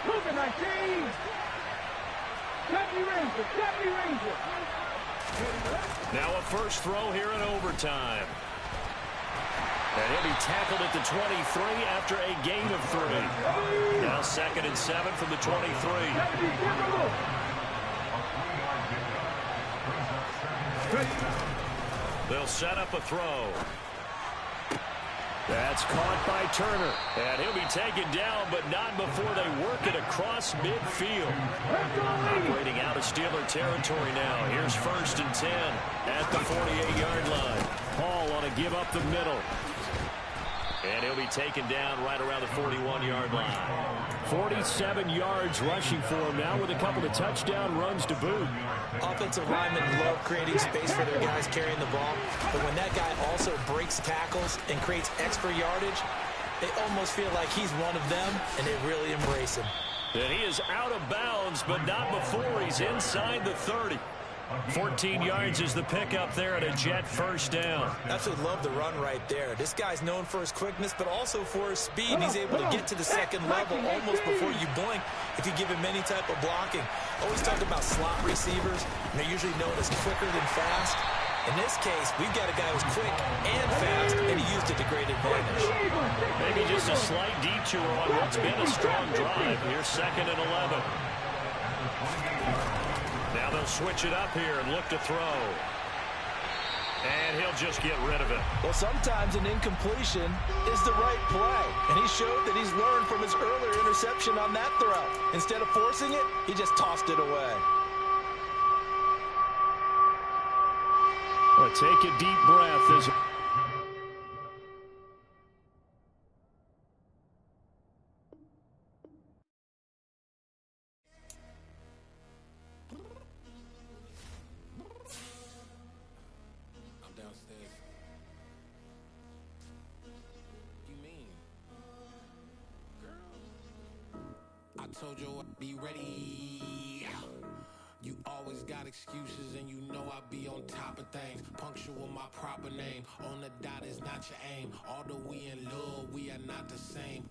Moving our team. Deputy Ranger. Now a first throw here in overtime. And he'll be tackled at the 23 after a gain of 3. Now 2nd and 7 from the 23. They'll set up a throw. That's caught by Turner. And he'll be taken down, but not before they work it across midfield. Operating out of Steeler territory now. Here's 1st and 10 at the 48-yard line. Paul on a give up the middle. And he'll be taken down right around the 41-yard line. 47 yards rushing for him now with a couple of touchdown runs to boot. Offensive linemen love creating space for their guys carrying the ball, but when that guy also breaks tackles and creates extra yardage, they almost feel like he's one of them, and they really embrace him. And he is out of bounds, but not before he's inside the 30. 14 yards is the pickup there at a Jet 1st down. Absolutely love the run right there. This guy's known for his quickness, but also for his speed. He's able to get to the 2nd level almost before you blink if you give him any type of blocking. Always talk about slot receivers, and they're usually known as quicker than fast. In this case, we've got a guy who's quick and fast, and he used it to great advantage. Maybe just a slight detour on what's been a strong drive. Here's 2nd and 11. Now they'll switch it up here and look to throw. And he'll just get rid of it. Well, sometimes an incompletion is the right play. And he showed that he's learned from his earlier interception on that throw. Instead of forcing it, he just tossed it away. Well, take a deep breath as told you I'd be ready. You always got excuses and you know I be on top of things. Punctual my proper name. On the dot is not your aim. Although we in love, we are not the same.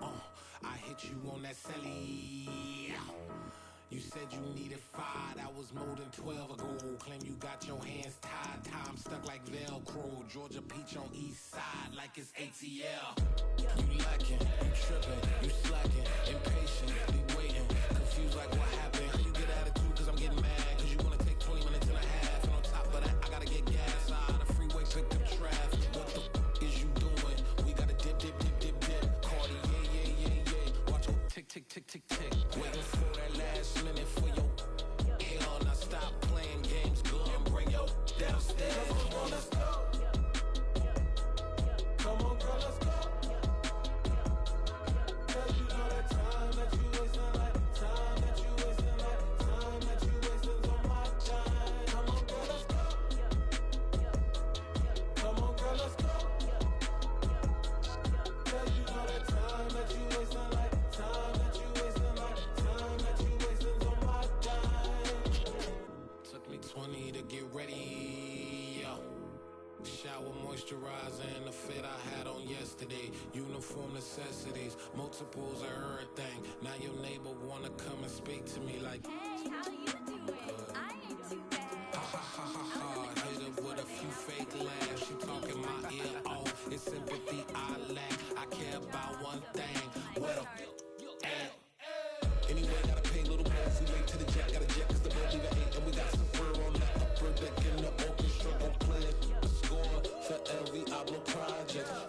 I hit you on that celly. You said you needed 5, that was more than 12 ago. Claim you got your hands tied, time stuck like Velcro. Georgia Peach on east side like it's ATL. You lacking, you tripping, you slacking, impatient, be waiting, confused like what happened. How you get attitude cause I'm getting mad, cause you wanna take 20 minutes and a half. And on top of that, I gotta get gas out of the freeway, pick up traffic. What the f is you doing? We gotta dip, dip, dip, dip, dip. Cardi, yeah. Watch your tick, tick, tick, tick, tick. Waiting for that last minute for your hell. Now stop playing games, go and bring your downstairs. Come on, let's go. Come on, girl, let's go. Cause you know that time that you wasting, like time that you wasting, like time that you wasting on my time. Come on, girl, let's go. Come on, girl, let's go. Cause you know that time that you wasting, like time that you wasting, like time that you wasting on my time. Took me 20 to get ready. Shower moisturizer and the fit I had on yesterday. Uniform necessities, multiples of everything. Now your neighbor wanna come and speak to me like, hey, how you doing? I ain't too bad. ha ha ha ha ha. Hit her with a few fake laughs.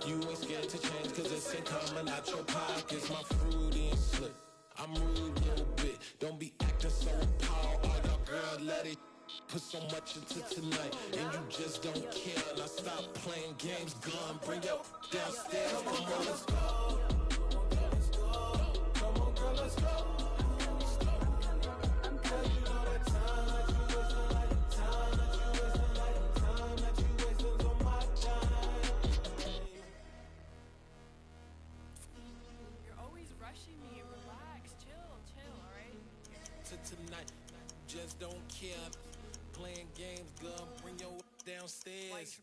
You ain't scared to change, cause it's ain't coming out your pockets. My fruity and slick, I'm rude a little bit. Don't be acting so appalled. All y'all girls let it put so much into tonight, and you just don't care. Now stop playing games, gun, bring your downstairs. Come on, girl, let's go. Come on, girl, let's go. Tonight, just don't care. Playing games, girl, bring your downstairs.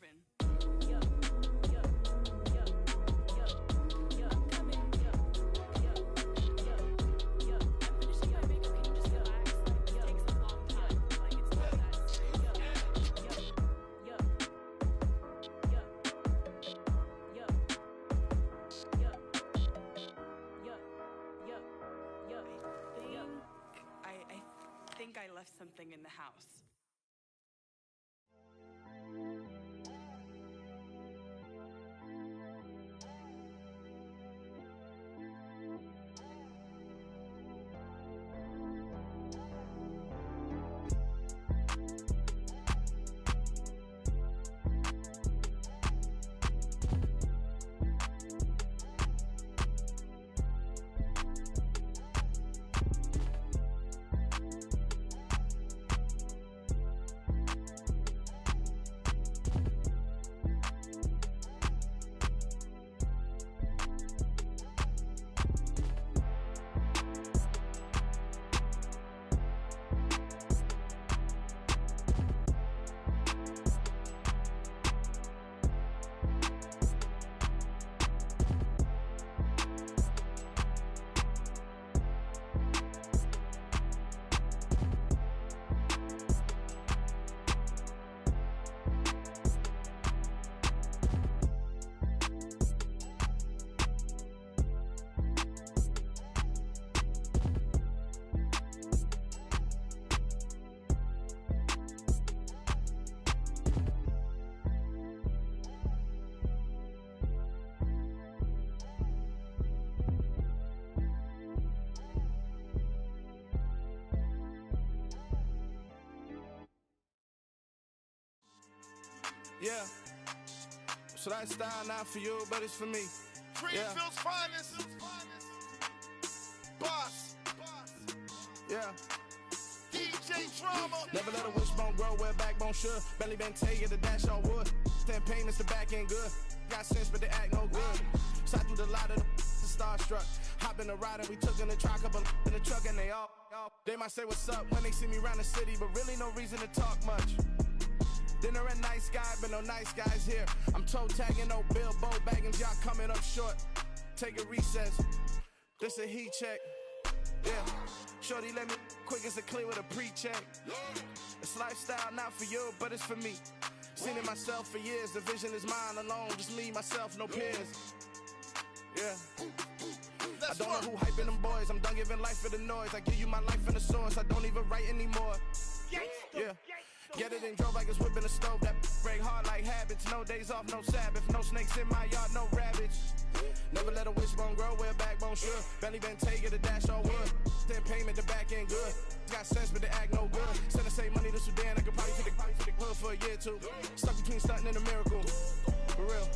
I think I left something in the house. Yeah. So that style not for you, but it's for me. Greenfield's finest. Boss. Yeah. DJ Drama. Never let a wishbone grow where backbone should. Belly been take it, the dash all wood. 10 payments, the back end good. Got sense, but they act no good. Side through the lot of the starstruck. Hop in the ride and we took in the truck, couple in the truck, and they might say what's up when they see me around the city, but really no reason to talk much. Dinner a nice guy, but no nice guys here. I'm toe tagging, no Bilbo Baggins, y'all coming up short. Take a recess, this a heat check. Yeah, shorty let me quick as a clear with a pre-check. It's lifestyle not for you, but it's for me. Seen it myself for years, the vision is mine alone. Just me, myself, no peers. Yeah. I don't know who hyping them boys. I'm done giving life for the noise. I give you my life in the source. I don't even write anymore. Yeah. Get it and drove like it's whipping a stove. That break hard like habits. No days off, no Sabbath. No snakes in my yard, no rabbits. Never let a wishbone grow where backbone should. Belly been taking the dash all wood. 10 payment, the back end good. Got sense, but they act no good. Send the same money to Sudan. I could probably take the hood for a year or two. Stuck between stunting and a miracle. For real.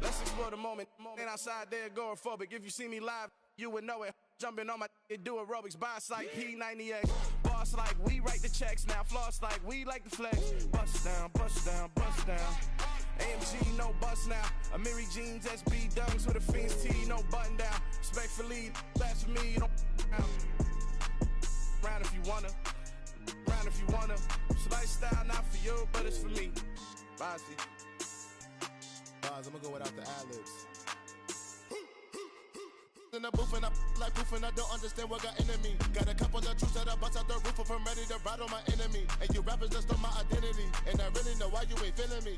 Let's explore the moment. Ain't outside there agoraphobic. If you see me live, you would know it. Jumping on my do aerobics, boss like P90X. Boss like we write the checks now. Floss like we like the flex. Bust down, bust down, bust down. AMG, no bust now. Amiri jeans, SB dunks with a Fiends T, no button down. Respectfully, that's for me, you don't round if you wanna. Round if you wanna. So lifestyle not for you, but it's for me. Bossy. Bars, I'ma go without the ad-libs. In the booth and I like proof and I don't understand what got into me. Got a couple of troops that I bust out the roof if I'm ready to ride on my enemy. And you rappers just stole my identity, and I really know why you ain't feeling me.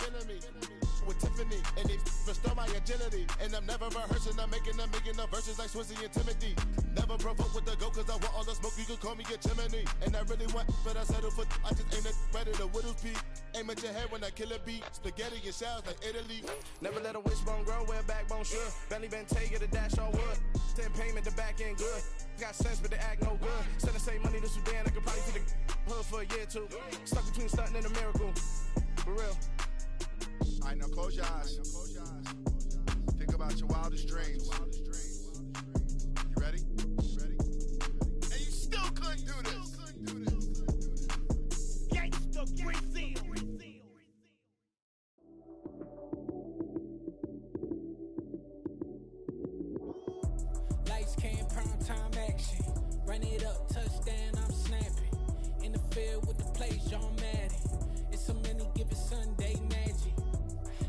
with Tiffany. And they restore my agility. And I'm never rehearsing, I'm making a million of verses like Swizzy and Timothy. Never provoke with the go, cause I want all the smoke, you can call me a chimney. And I really want, but I settle for, I just aim at better the widow's peak. Aim at your head when I kill a beat. Spaghetti and shells like Italy. Never let a wishbone grow where backbone should. Bentley Bentay, get a dash on wood. 10 payment, the back end good. Got sense, but the act no good. Send the same money to Sudan, I could probably see the hood for a year or two. Stuck between stunting and a miracle. For real. I know, close your eyes. Think about your wildest dreams. You ready? And you still couldn't do this. Gangsta Brazil. Lights came, prime time action. Run it up, touchdown, I'm snapping. In the field with the plays, John Madden. It's a many given Sunday magic.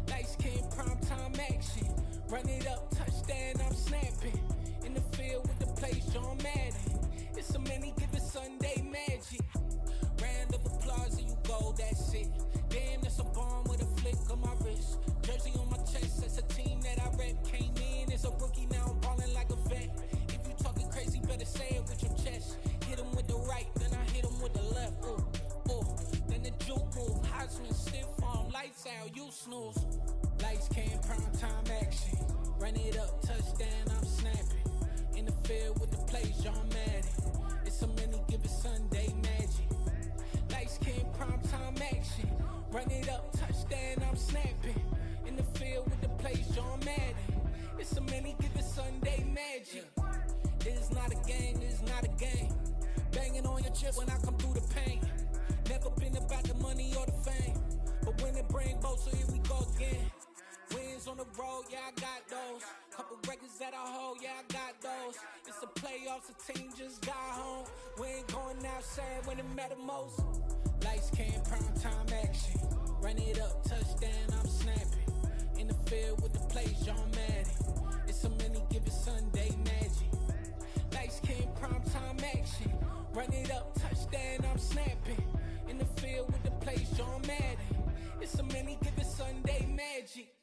Lights came, prime time action. Run it up, touchdown, I'm snapping. In the field with the plays, John Madden. It's a many given Sunday magic. Round of applause and you go, that's it. Damn, that's a bomb with a flick on my wrist. Jersey on my chest, that's a team that I rep. Came in as a rookie, now I'm ballin' like a vet. If you talking crazy, better say it with your chest. Hit him with the right, then I hit him with the left. Ooh, ooh. Then the juke move, Heisman, stiff arm, lights out, you snooze. Lights came, prime time action. Run it up, touchdown, I'm snapping. In the field with the plays, John Madden. It's a many given Sunday magic. Lights came, prime time action. Run it up, touchdown, I'm snapping. In the field with the plays, John Madden. It's a many given Sunday magic. This is not a game, this is not a game. Banging on your chip when I come through the pain. Never been about the money or the fame. But when it bring both, so here we go again. Wins on the road, yeah, I got those. Couple records that I hold, yeah, I got those. It's the playoffs, the team just got home. We ain't going outside when it matter most. Lights came, prime time action. Run it up, touchdown, I'm snapping. In the field with the plays, John Madden. It's a many given Sunday magic. Lights came, prime time action. Run it up, touchdown, I'm snapping. In the field with the plays, John Madden. It's a many given Sunday magic.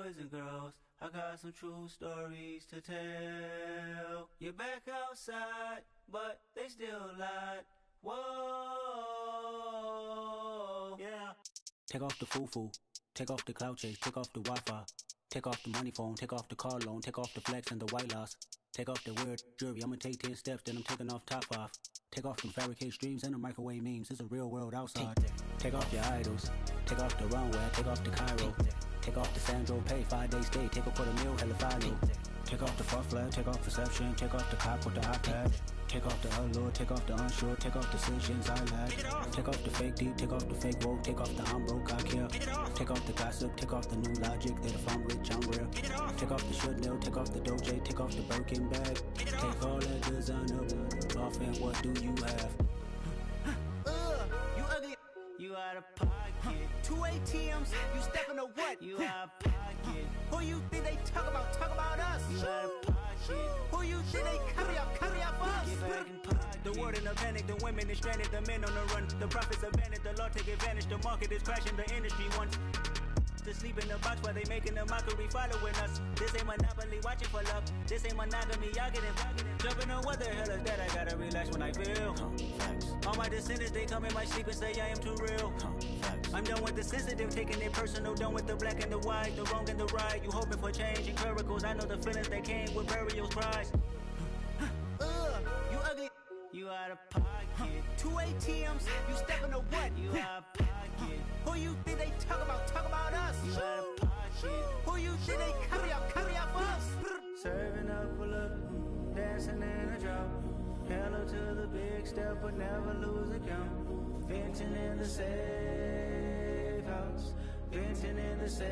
boys and girls, I got some true stories to tell. You're back outside, but they still lied. Whoa. Take off the foo-foo. Take off the cloud chase. Take off the Wi-Fi. Take off the money phone. Take off the car loan. Take off the flex and the white loss. Take off the weird jewelry. I'ma take 10 steps, then I'm taking off top 5. Take off them fabricate streams and the microwave memes. It's a real world outside. Take off your idols. Take off the runway. Take off the Cairo. Take off the Sandro Pay. 5-day stay. Take off for the meal. Hella final. Take off the fuck flag. Take off perception. Take off the cop with the iPad. Take off the allure. Take off the unsure. Take off decisions I lack. Take off the fake deep. Take off the fake woke. Take off the I'm broke. I care. Take off the gossip. Take off the new logic that if I'm rich I'm real. Take off the should know. Take off the doje. Take off the Birkin bag. Take all that designer off and what do you have? You ugly. You out of pocket. 2 ATMs. You stepping or what? You out of pocket. Who you think they talk about? Talk about us. You out of pocket. Who you think they carry up us? Get back in pocket. The world in a panic. The women is stranded. The men on the run. The profits abandoned. The law take advantage. The market is crashing. The industry wants to sleep in the box while they making a mockery following us. This ain't monopoly watching for love. This ain't monogamy. Y'all getting jumping on what the hell is that? I gotta relax when I feel. All my descendants, they come in my sleep and say I am too real. I'm done with the sensitive, taking it personal. Done with the black and the white, the wrong and the right. You hoping for change and miracles. I know the feelings that came with burial cries. You ugly. You out of pocket. 2 ATMs. You stepping or what? You out of pocket. Who you think they talk about? Talk about us. You out of pocket. Who you think they carry up us? Serving up a look, dancing in a drop. Hello to the big step, but never lose a count. Venting in the safe house. Venting in the safe.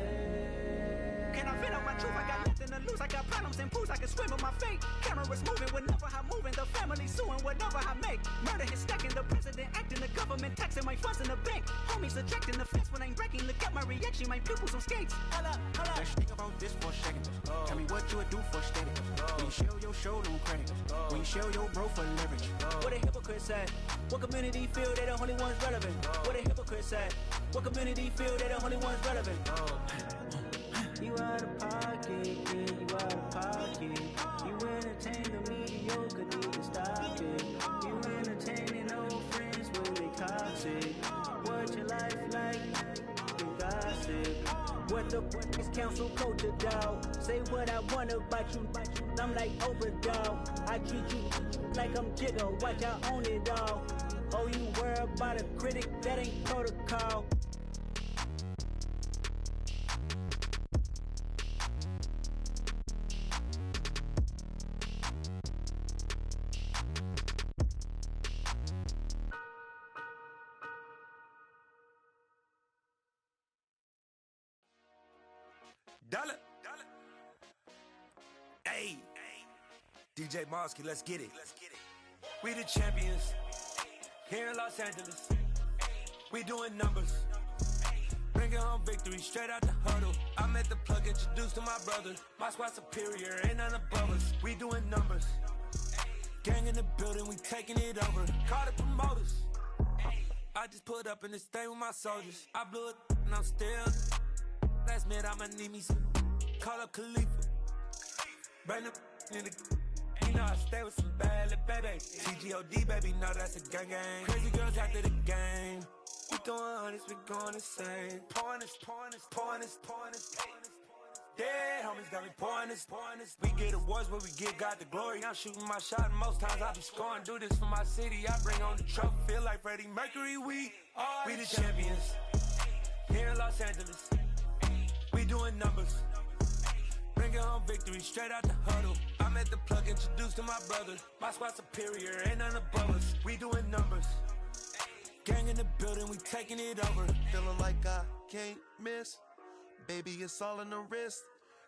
Can I vent out my truth? I got nothing to lose. I got problems and pools. I can swim with my fate. Cameras moving whenever I'm moving. The family suing whatever I make. Murder is stacking. The president acting. The government taxing my funds in the bank. Homies subtracting the fence when I'm breaking. Look at my reaction. My pupils on skates. Hold up. Let's think about this for a second. Tell me what you would do for status. When you show your show, don't credit. When you show your bro for leverage. What a hypocrite said. What community feel they the only ones relevant? What a hypocrite said. What community feel they the only ones relevant? You out of pocket, yeah, you out of pocket. You entertain the mediocre, need to stop it. You entertaining old friends when they toxic. What your life like? You gossip. What the is council culture, dog? Say what I want about you. I'm like Oprah, dog. I treat you like I'm Jigga. Watch I own it all. Oh, you worry about a critic? That ain't protocol. Dollar. Hey, DJ Mosky, let's get it. We the champions here in Los Angeles. We doing numbers. Bringing home victory straight out the huddle. I'm at the plug, introduced to my brother. My squad superior, ain't none above us. We doing numbers. Gang in the building, we taking it over. Call the promoters. I just put up in this thing with my soldiers. I blew it and I'm still. Last minute I'ma need me some. Call up Khalifa. Bring the in the. You know I stay with some bad little baby. TGOD baby, know that's a gang gang. Crazy girls after the game. We throwing hundreds, we going insane. Pouring this. Dead homies got me pouring this. We get awards, but we give God the glory. I'm shooting my shot, and most times I be scoring. Do this for my city, I bring on the trophy. Feel like Freddie Mercury, we the champions. Here in Los Angeles, we doing numbers. Bringing home victory straight out the huddle. I'm at the plug, introduced to my brother. My squad superior, ain't none above us. We doing numbers. Gang in the building, we taking it over. Feeling like I can't miss. Baby, it's all in the wrist.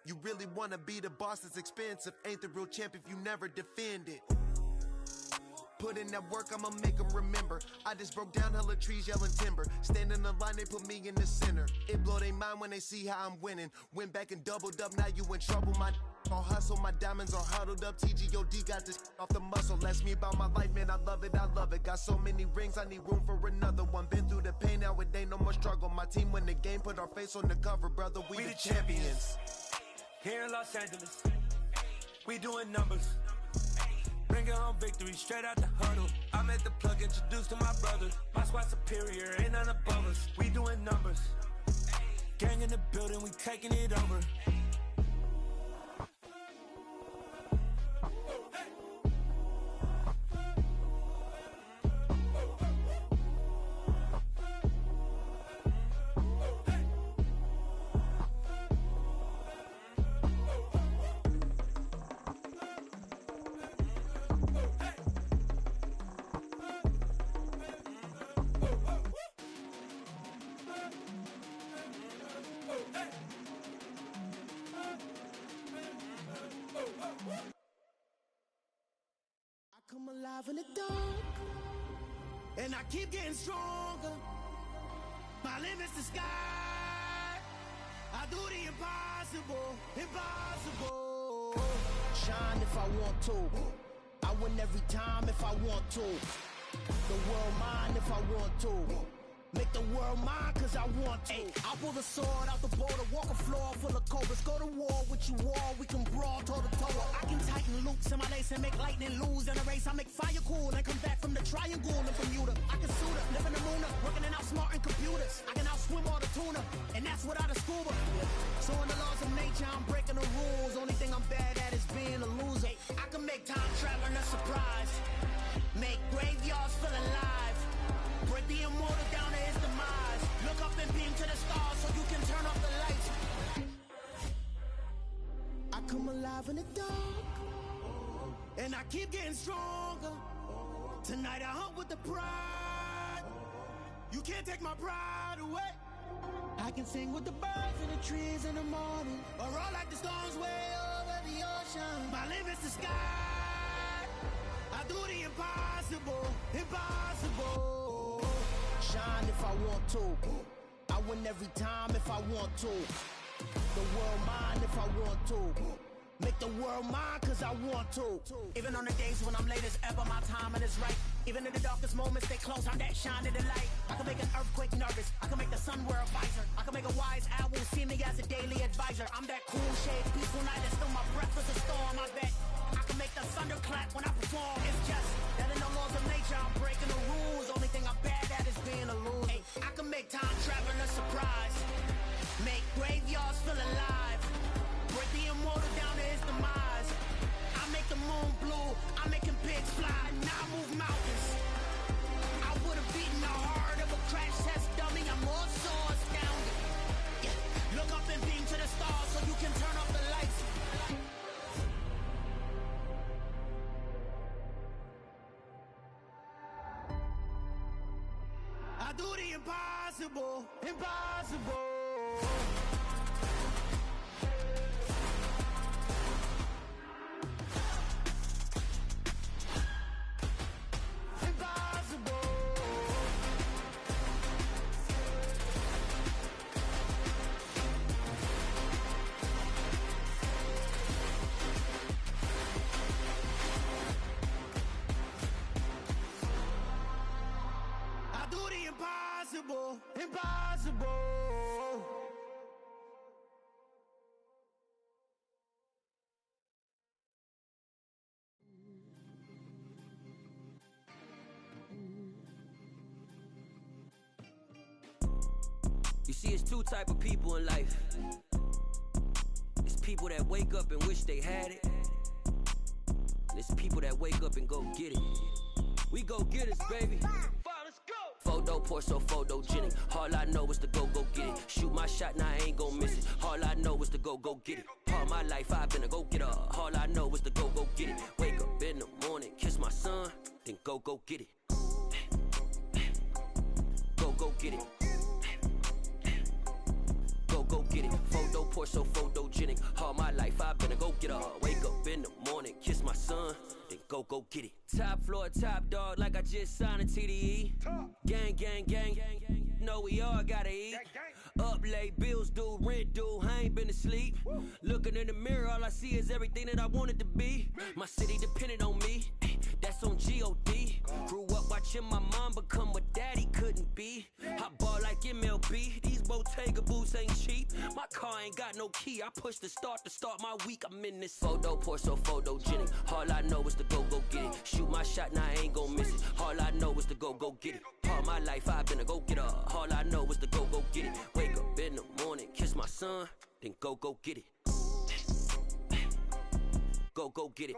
You really wanna be the boss, it's expensive. Ain't the real champ if you never defend it. Put in that work, I'ma make them remember. I just broke down hella trees, yelling timber. Stand in the line, they put me in the center. It blow their mind when they see how I'm winning. Went back and doubled up, now you in trouble. My all hustle, my diamonds are huddled up. TGOD got this off the muscle. Ask me about my life, man, I love it. Got so many rings, I need room for another one. Been through the pain, now it ain't no more struggle. My team win the game, put our face on the cover, brother. We the champions. Here in Los Angeles, we doing numbers. Bringing home victory straight out the huddle. I'm at the plug, introduced to my brother. My squad superior, ain't none above us. We doing numbers. Gang in the building, we taking it over. Come alive in the dark, and I keep getting stronger. My limit's the sky. I do the impossible, impossible. Shine if I want to. I win every time if I want to. The world mine if I want to. Make the world mine cause I want to. I pull the sword out the border, walk a floor full of cobras. Go to war with you all, we can brawl toe to toe. I can tighten loops in my lace and make lightning lose in a race. I make fire cool and come back from the triangle in Bermuda. I can suit up, live in the moon up, working and outsmarting computers. I can outswim all the tuna, and that's without a scuba. So in the laws of nature, I'm breaking the rules. Only thing I'm bad at is being a loser. I can make time traveling a surprise. Make graveyards feel alive. Break the immortal down to his demise. Look up and beam to the stars so you can turn off the lights. I come alive in the dark, and I keep getting stronger. Tonight I hunt with the pride. You can't take my pride away. I can sing with the birds and the trees in the morning, or roll like the storms way over the ocean. My limit's the sky. I do the impossible, impossible. Shine if I want to. I win every time if I want to. The world mine if I want to. Make the world mine cause I want to. Even on the days when I'm late as ever, my timing is right. Even in the darkest moments, stay close, I'm that shining the light. I can make an earthquake nervous, I can make the sun wear a visor. I can make a wise owl see me as a daily advisor. I'm that cool shade, peaceful night, and still my breath is a storm. I bet I can make the thunder clap when I perform. It's just that in the laws of nature, I'm breaking the rules. Only thing I'm bad at is being a loser. Hey, I can make time traveling a surprise. Make graveyards feel alive. Break the immortal down to his demise. I make the moon blue, I'm making pigs fly. Now I move mountains. I would have beaten the heart of a crash test dummy. I'm more so astounded. Yeah. Look up and beam to the stars so you can turn off the lights. I do the impossible, impossible. Impossible, impossible. You see, it's two type of people in life. It's people that wake up and wish they had it, and it's people that wake up and go get it. We go get it, baby. Photo poor, so photogenic. All I know is to go get it. Shoot my shot, now I ain't gon' miss it. All I know is to go get it. All my life I've been a go-getter. All I know is to go get it. Wake up in the morning, kiss my son, then go get it. Go get it. Go get it. Photo poor, so photogenic. All my life I've been a go-getter. Wake up in the morning, kiss my son, then go get it. Top floor, top dog, like I just signed a TDE. Gang, gang, gang, gang, gang. Know we all gotta eat. Up late, bills due, rent due, I ain't been asleep. Looking in the mirror, all I see is everything that I wanted to be. My city depended on me, that's on G.O.D. Grew up watching my mom become what daddy couldn't be. I ball like MLB, these Bottega boots ain't cheap. My car ain't got no key, I push the start to start my week. I'm in this photo poor, so photogenic. All I know is to go get it. Shoot my shot, now I ain't gon' miss it. All I know is to go get it. All my life, I've been a go-getter. All I know is to go get it. Wake up in the morning, kiss my son, then go get it. Go get it.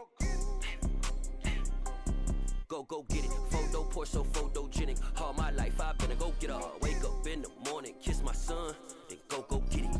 Go get it. Photo poor, so photogenic. All my life, I've been a go-getter. Wake up in the morning, kiss my son, then go get it.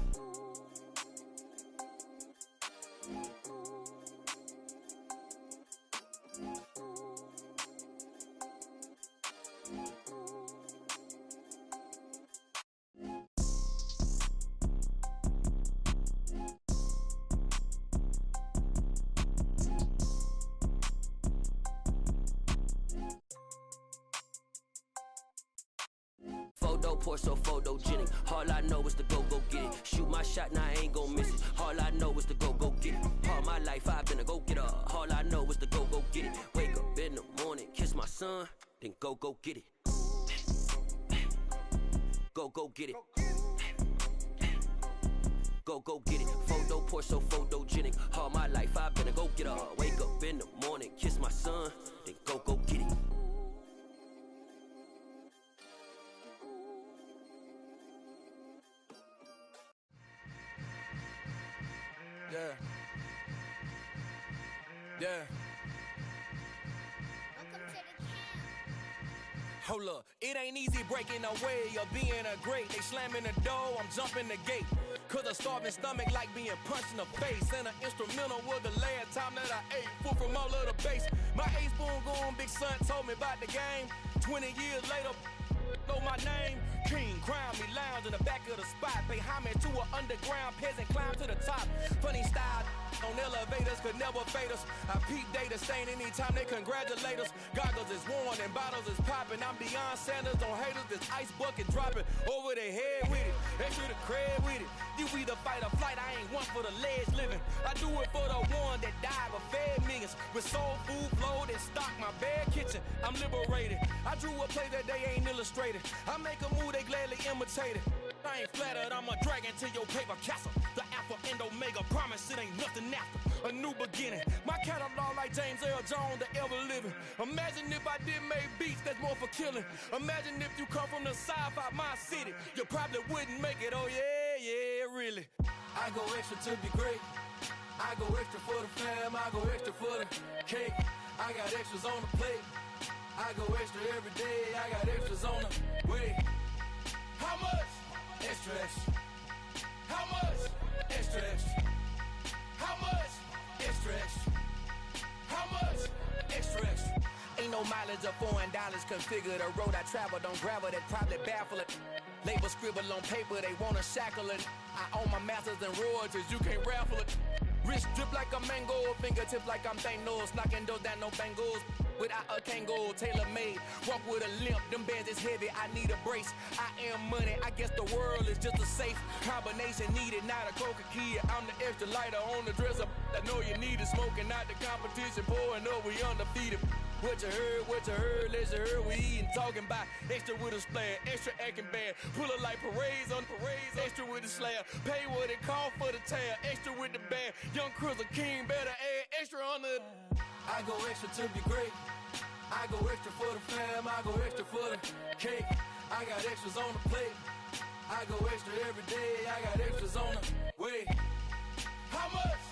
Photo poor, so photogenic. All I know is to go get it. Shoot my shot, now I ain't gon' miss it. All I know is to go get it. All my life, I've been a go-getter. All I know is to go get it. Wake up in the morning, kiss my son, then go get it. Go get it. Go get it. Photo poor, so photogenic. All my life, I've been a go-getter. Wake up in the morning, kiss my son, then go get it. Yeah. Hold up, it ain't easy breaking away or being a great. They slamming the door, I'm jumping the gate. Cause a starving stomach like being punched in the face. And an instrumental was the last time that I ate. Food from all of the bass. My ace boom goon, big son told me about the game. 20 years later, know my name. King, crown me, lounge in the back of the spot. Pay homage to an underground peasant, climb to the top. Funny style on elevators could never fade us. I peep data stain anytime they congratulate us. Goggles is worn and bottles is popping. I'm Deion Sanders on haters, this ice bucket dropping over their head with it. They should have cred with it. You either fight or flight, I ain't one for the ledge living. I do it for the one that died but fed millions. With soul food flowed and stocked my bare kitchen. I'm liberated. I drew a play that they ain't illustrated. I make a move, they gladly imitate it. I ain't flattered, I'm a dragon to your paper castle. The Alpha and Omega, promise it ain't nothing after. A new beginning. My catalog like James Earl Jones, the ever living. Imagine if I did make beats that's more for killing. Imagine if you come from the sci-fi, my city. You probably wouldn't make it, oh yeah, really. I go extra to be great. I go extra for the fam, I go extra for the cake. I got extras on the plate. I go extra every day, I got extras on the way. How much? Extra, extra. How much? Extra, extra. How much? Extra, extra. How much? Extra, extra. Ain't no mileage of $4 configure the road I travel. Don't gravel, that probably baffle it. Label scribble on paper, they wanna shackle it. I own my masters and royalties, you can't raffle it. Wrist drip like a mango, fingertips like I'm Thanos. Knocking those down, no bangles. Without a Kango, tailor-made. Walk with a limp, them bands is heavy, I need a brace. I am money, I guess the world is just a safe combination needed, not a coca key. I'm the extra lighter on the dresser. I know you need it, smoking out the competition, pouring up, we undefeated. What you heard, let's hear we eatin', talking about extra with a splash, extra acting bad, pull it like parades on parades, extra with the slab, pay what it cost for the tab, extra with the band, young Crizzle King better add extra on the. I go extra to be great, I go extra for the fam, I go extra for the cake, I got extras on the plate, I go extra every day, I got extras on the way. How much?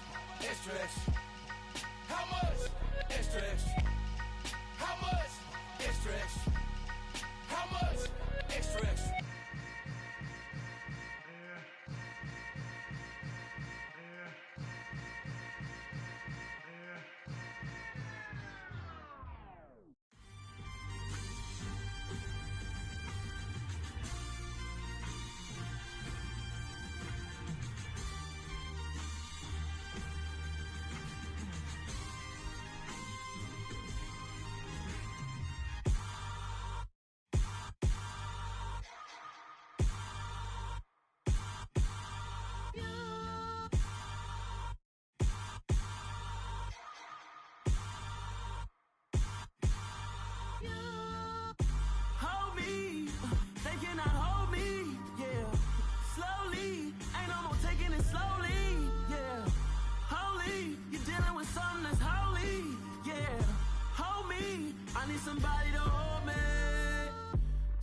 Extra, extra. How much? Extra, extra. How much? Extra, extra. How much? Extra, extra.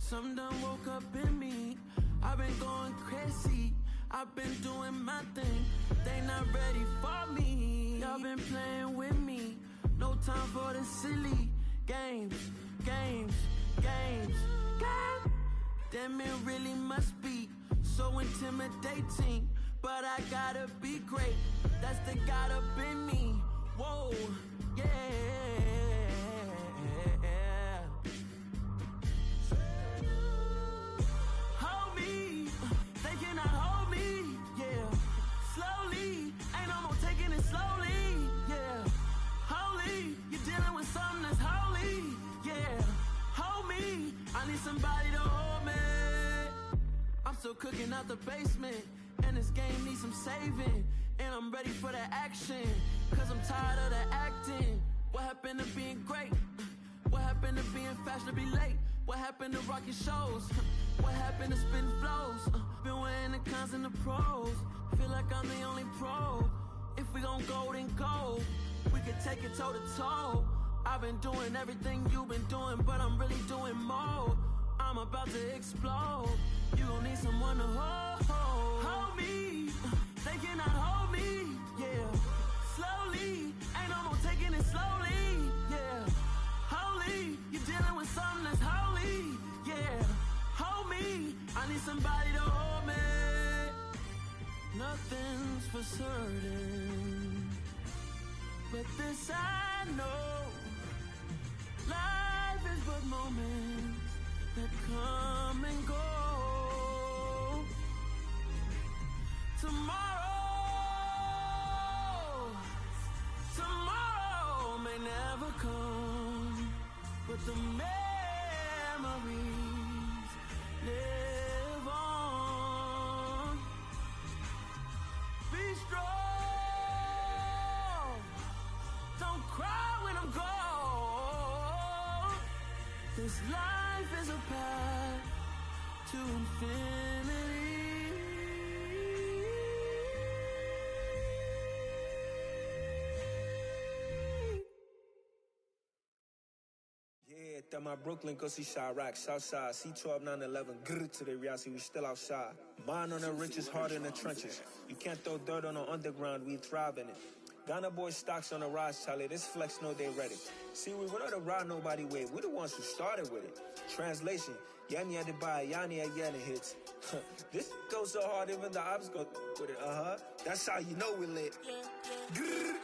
Some done woke up in me. I've been going crazy. I've been doing my thing. They not ready for me. Y'all been playing with me. No time for the silly games. Damn, it really must be so intimidating. But I gotta be great. That's the God up in me. Whoa, yeah. Hold me, they cannot hold me, yeah. Slowly, ain't no more taking it slowly, yeah. Holy, you're dealing with something that's holy, yeah. Hold me, I need somebody to hold me. I'm still cooking out the basement, and this game needs some saving. And I'm ready for the action, cause I'm tired of the acting. What happened to being great? What happened to being fashionably late? What happened to rocking shows? What happened to spitting flows? Been weighing the cons and the pros. Feel like I'm the only pro. If we gon' go, then go. We can take it toe to toe. I've been doing everything you've been doing, but I'm really doing more. I'm about to explode. You gon' need someone to hold me. They cannot hold me, yeah. Slowly, ain't no more taking it slowly, yeah. Holy, you're dealing with something that's holy, yeah. Hold me, I need somebody to hold me. Nothing's for certain, but this I know. Life is but moments that come and go. Tomorrow may never come, but the memories live on. Be strong, don't cry when I'm gone. This life is a path to infinity. Yeah, that my Brooklyn, go see Chirac, Southside, C12, 911, grrr to the reality, we still outside. Mine on the riches, hard in the trenches. You can't throw dirt on the underground, we thrive in it. Ghana boy stocks on the rise, Charlie, this flex know they ready. See, we were not to ride nobody with, we the ones who started with it. Translation, Yanni had to buy, Yanni had getting hits. This goes so hard, even the ops go with it, That's how you know we lit. Grrr,